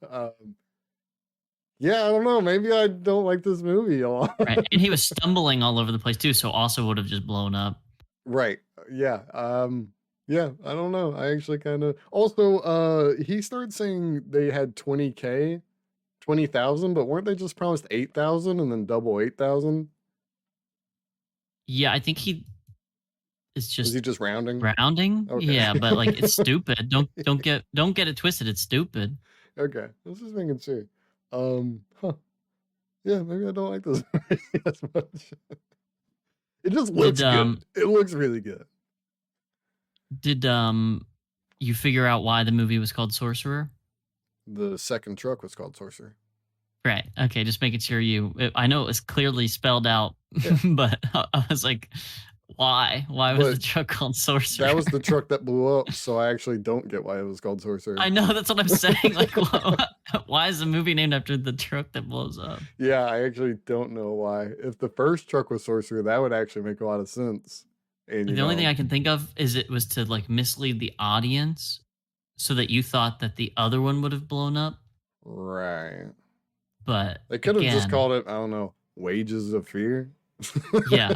Yeah, I don't know. Maybe I don't like this movie a lot. Right. And he was stumbling all over the place too, so also would have just blown up. Right. Yeah. Yeah, I don't know. I actually kind of also he started saying they had 20K, 20,000, but weren't they just promised 8,000 and then double 8,000? Yeah, I think he is Was he just just rounding? rounding. Okay. Yeah, but like it's stupid. Don't get it twisted. It's stupid. Okay. Let's just making sure. Huh. Yeah, maybe I don't like this movie as much. It just looks Did good. It looks really good. did you figure out why the movie was called Sorcerer? The second truck was called Sorcerer. Right. Okay, just making sure I know it was clearly spelled out, Yeah. but I was like, Why? Why was the But truck called that Sorcerer? was the truck that blew up, so I actually don't get why it was called Sorcerer. I know that's what I'm saying. Like, why is the movie named after the truck that blows up? Yeah, I actually don't know why. If the first truck was Sorcerer, that would actually make a lot of sense. And Like, the only thing I can think of is it was to like mislead the audience so that you thought that the other one would have blown up. right. But They could have just again, called it, I don't know, Wages of Fear. yeah.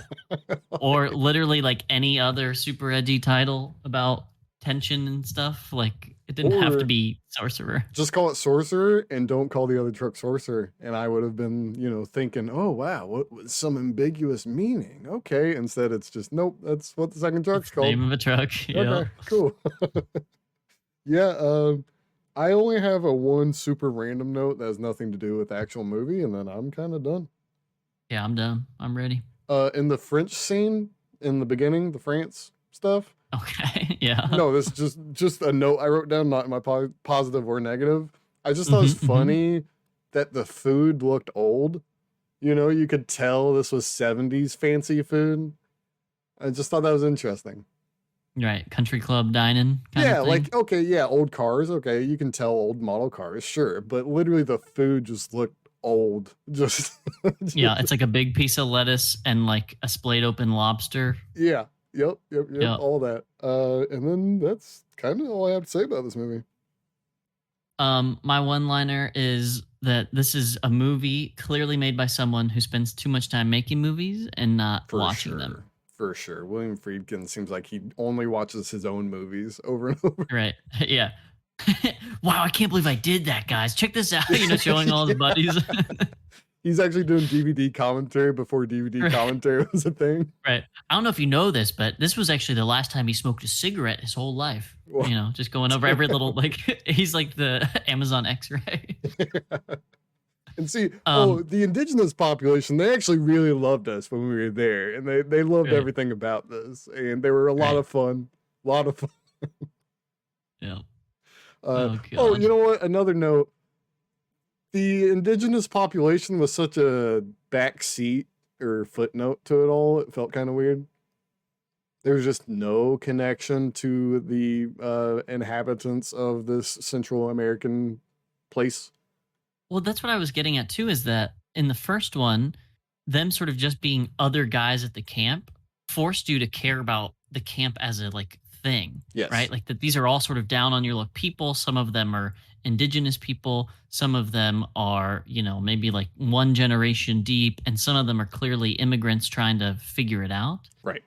Or literally like any other super edgy title about tension and stuff. Like it didn't have to Or be Sorcerer. just call it Sorcerer and don't call the other truck Sorcerer. And I would have been, thinking, oh, wow, what was some ambiguous meaning? Okay. Instead, it's just, nope, that's what the second truck's It's the name called. of a truck. Yep. Okay, cool. Yeah, I only have a one super random note that has nothing to do with the actual movie, and then I'm kind of done. Yeah, I'm done. I'm ready. In the French scene in the beginning, the France stuff. Okay. Yeah. No, this is just a note I wrote down, not my positive or negative. I just thought it was Hmm. funny that the food looked old. You could tell this was 70s fancy food. I just thought that was interesting. Right. Country club dining kind Yeah, of thing. like, okay, yeah, old cars, okay, you can tell old model cars, sure, but literally the food just looked old. Just, Yeah. It's like a big piece of lettuce and like a splayed open lobster. yeah, yep, Yep. all that. And then that's kind of all I have to say about this movie. My one liner is that this is a movie clearly made by someone who spends too much time making movies and not For watching them. sure. For sure. William Friedkin seems like he only watches his own movies over and over. Right. Yeah. Wow, I can't believe I did that, guys. Check this out. Showing all his Yeah. buddies. He's actually doing DVD commentary before DVD Right. commentary was a thing. Right. I don't know if you know this, but this was actually the last time he smoked a cigarette his whole life. Well, Just going over every little like he's like the Amazon X-ray. and see, Um, the indigenous population, they actually really loved us when we were there, and they loved right, everything about this, and they were a lot right. of fun. A lot of fun. Yeah. Oh Oh, god. you know what? Another note. The indigenous population was such a backseat or footnote to it all. It felt kind of weird. There's just no connection to the inhabitants of this Central American place. Well, that's what I was getting at too, is that in the first one, them sort of just being other guys at the camp forced you to care about the camp as a like thing, right? Yes. Like that these are all sort of down on your luck people. Some of them are indigenous people, some of them are, maybe like one generation deep, and some of them are clearly immigrants trying to figure it out. Right.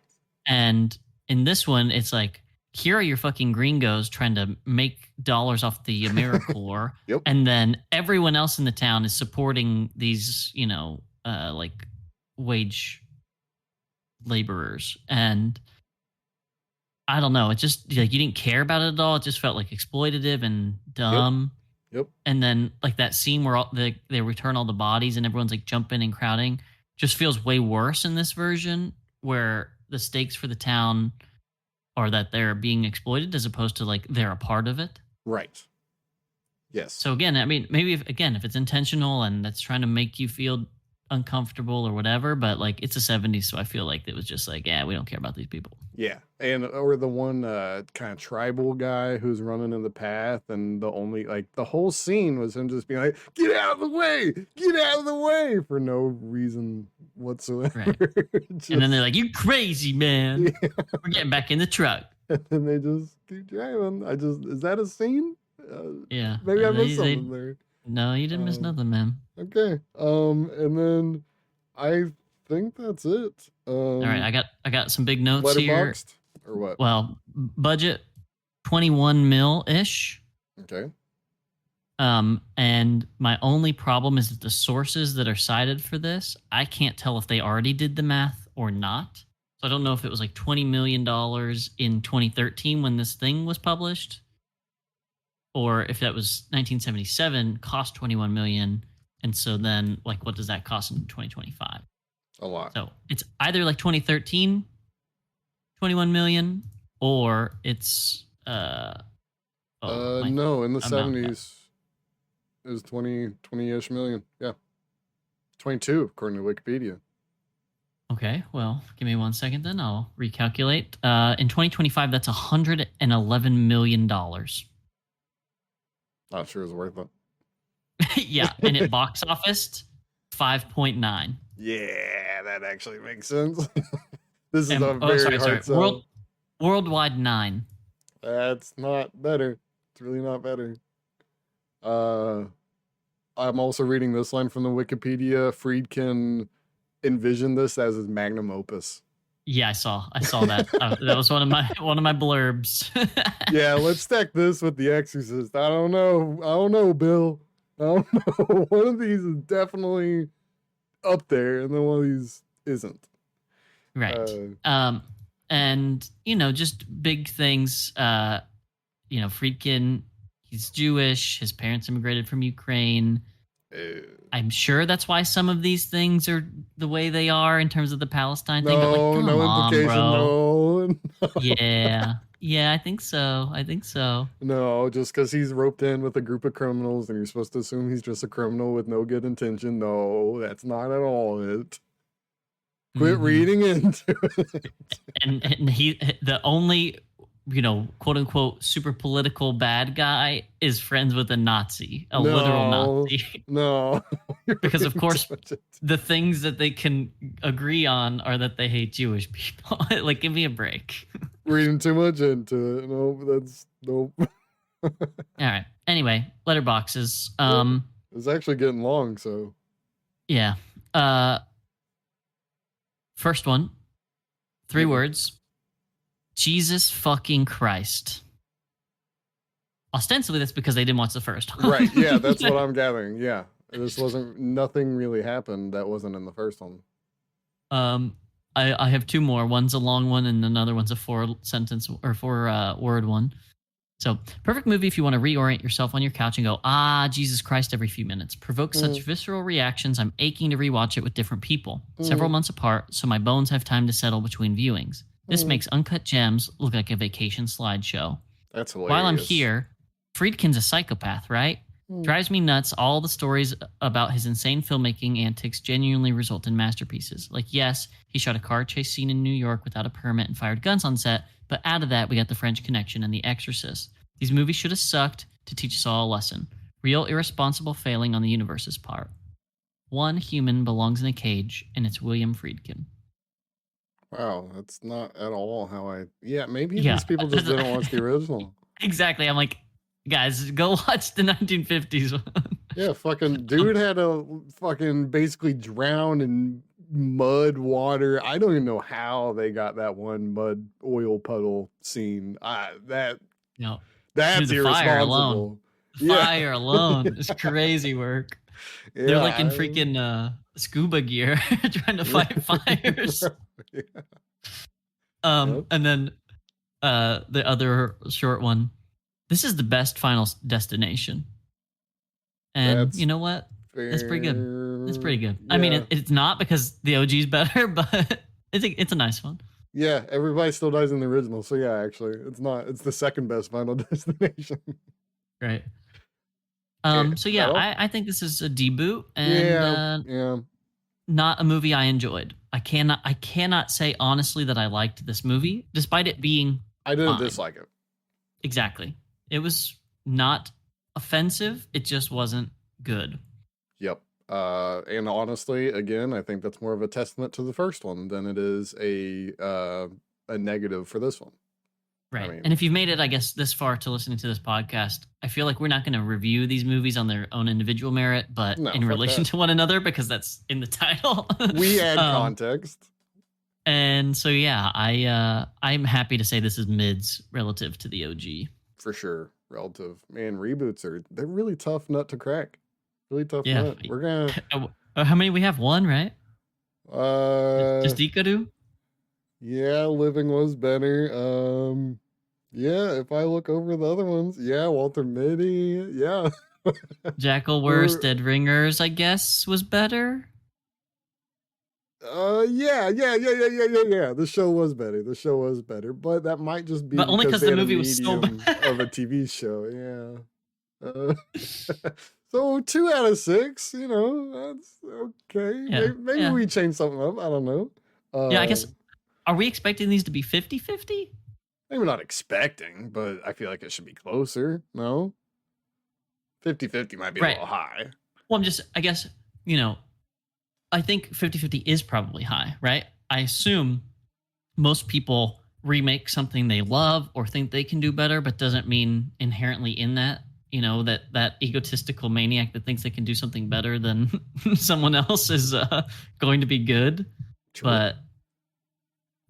And in this one, it's like, here are your fucking gringos trying to make dollars off the AmeriCorps. Yep. And then everyone else in the town is supporting these, like wage laborers. And I don't know. It just like you didn't care about it at all. It just felt like exploitative and Yep. dumb. Yep. And then like that scene where they return all the bodies and everyone's like jumping and crowding just feels way worse in this version where the stakes for the town are that they're being exploited as opposed to like they're a part of it. Right. Yes. So again, I mean, maybe if it's intentional and that's trying to make you feel uncomfortable or whatever, but like it's the 70s, so I feel like it was just like, yeah, we don't care about these people. Yeah, and or the one kind of tribal guy who's running in the path, and the only like the whole scene was him just being like, "Get out of the way! Get out of the way!" for no reason whatsoever. Right. And then they're Just like, "You crazy man. yeah, We're getting back in the truck." and then they just keep driving. Is that a scene? Yeah. Maybe I missed something there. No, you didn't miss Um, nothing, man. okay. And then I think that's it. All right, I got some big notes here. Letterboxed or what? Well, budget 21 mil ish. Okay. And my only problem is that the sources that are cited for this, I can't tell if they already did the math or not. So I don't know if it was like $20 million in 2013 when this thing was published, or if that was 1977, cost 21 million. And so then like, what does that cost in 2025? A lot. So it's either like 2013, 21 million, or it's, No, in the amount. 70s it was 20-ish million. Yeah. 22 according to Wikipedia. Okay, well, give me 1 second then. I'll recalculate. In 2025, that's $111 million. Not sure it's worth Yeah, and it it. box officed 5.9. Yeah, that actually makes sense. This is a And oh, very sorry. hard sell. Worldwide 9. That's not better. It's really not better. Uh, I'm also reading this line from the Wikipedia. Friedkin envisioned this as his magnum opus. Yeah, I saw that. That was one of my blurbs. Yeah, let's stack this with The Exorcist. I don't know, Bill. I don't know. One of these is definitely up there, and then one of these isn't. Right. And just big things. Friedkin, he's Jewish. His parents immigrated from Ukraine. I'm sure that's why some of these things are the way they are in terms of the Palestine thing. But like, come no on, implication. bro. No. Yeah, I think so. No, just because he's roped in with a group of criminals and you're supposed to assume he's just a criminal with no good intention. No, that's not at all it. Quit reading into it. And he, the only, quote unquote, super political bad guy is friends with a Nazi, literal Nazi. No. Because, of course, the things that they can agree on are that they hate Jewish people. Like, give me a break. Reading too much into it. Nope. All right. Anyway, letterboxes. It's actually getting long, so. Yeah. First one, 3 words. Jesus fucking Christ. Ostensibly, that's because they didn't watch the first one. Right. Yeah, that's what I'm gathering. Yeah. Nothing really happened that wasn't in the first one. I have 2 more. One's a long one, and another one's a 4-sentence or 4-word one. So, perfect movie if you want to reorient yourself on your couch and go, Jesus Christ, every few minutes. Provoke such visceral reactions, I'm aching to rewatch it with different people, several months apart, so my bones have time to settle between viewings. This makes Uncut Gems look like a vacation slideshow. That's hilarious. While I'm here, Friedkin's a psychopath, right? Drives me nuts. All the stories about his insane filmmaking antics genuinely result in masterpieces. Like, yes, he shot a car chase scene in New York without a permit and fired guns on set, but out of that, we got The French Connection and The Exorcist. These movies should have sucked to teach us all a lesson. Real irresponsible failing on the universe's part. One human belongs in a cage, and it's William Friedkin. Wow, that's not at all how I... Yeah, maybe these people just didn't watch the original. Exactly. I'm like, guys, go watch the 1950s one. Yeah, fucking dude had a fucking basically drown in mud water. I don't even know how they got that one mud oil puddle scene. That's irresponsible. Fire alone is crazy work. Yeah, they're like in freaking scuba gear trying to fight fires. Yeah. And then the other short one. This is the best Final Destination. And you know what? That's pretty good. It's pretty good. Yeah. I mean, it's not because the OG's better, but it's a nice one. Yeah, everybody still dies in the original. So yeah, actually, it's not. It's the second best Final Destination. Right. So yeah, I think this is a debut and not a movie I enjoyed. I cannot say honestly that I liked this movie, despite it being I didn't fine. dislike it. Exactly. It was not offensive. It just wasn't good. Yep. And honestly, again, I think that's more of a testament to the first one than it is a negative for this one. Right. I mean, and if you've made it, I guess, this far to listening to this podcast, I feel like we're not going to review these movies on their own individual merit, but in relation to one another, because that's in the title. We add context. And so, yeah, I'm happy to say this is mids relative to the OG. For sure. Relative. Man, reboots they're really tough nut to crack. Really tough nut. We're going to... How many we have? One, right? Just Ikaru? Yeah, Living was better. Yeah, if I look over the other ones, yeah, Walter Mitty, yeah. Jackal Worst Dead Ringers, I guess, was better. Yeah. The show was better, but that might just be but only because the movie was so bad of a TV show. Yeah. So 2 out of 6, that's okay. Yeah, maybe we change something up. I don't know. Yeah, I Uh, guess, are we expecting these to be 50-50? maybe not expecting, but I feel like it should be closer. No, 50-50 might be a Right. little high. Well, I guess, you know, I think 50-50 is probably high, right? I assume most people remake something they love or think they can do better, but doesn't mean inherently in that, that egotistical maniac that thinks they can do something better than someone else is going to be good. True. But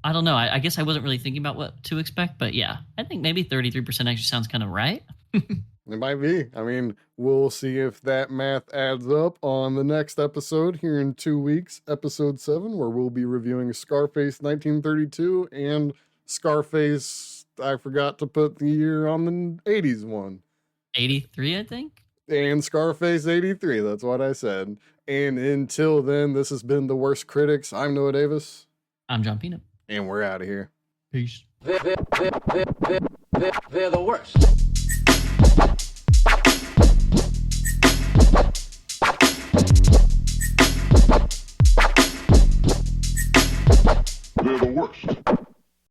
I don't know. I guess I wasn't really thinking about what to expect, but yeah, I think maybe 33% actually sounds kind of right. It might be. I mean, we'll see if that math adds up on the next episode here in 2 weeks, episode 7, where we'll be reviewing Scarface 1932 and Scarface. I forgot to put the year on the 80s one. 83, I think. And Scarface 83. That's what I said. And until then, this has been The Worst Critics. I'm Noah Davis. I'm John Pino. And we're out of here. Peace. They're the worst.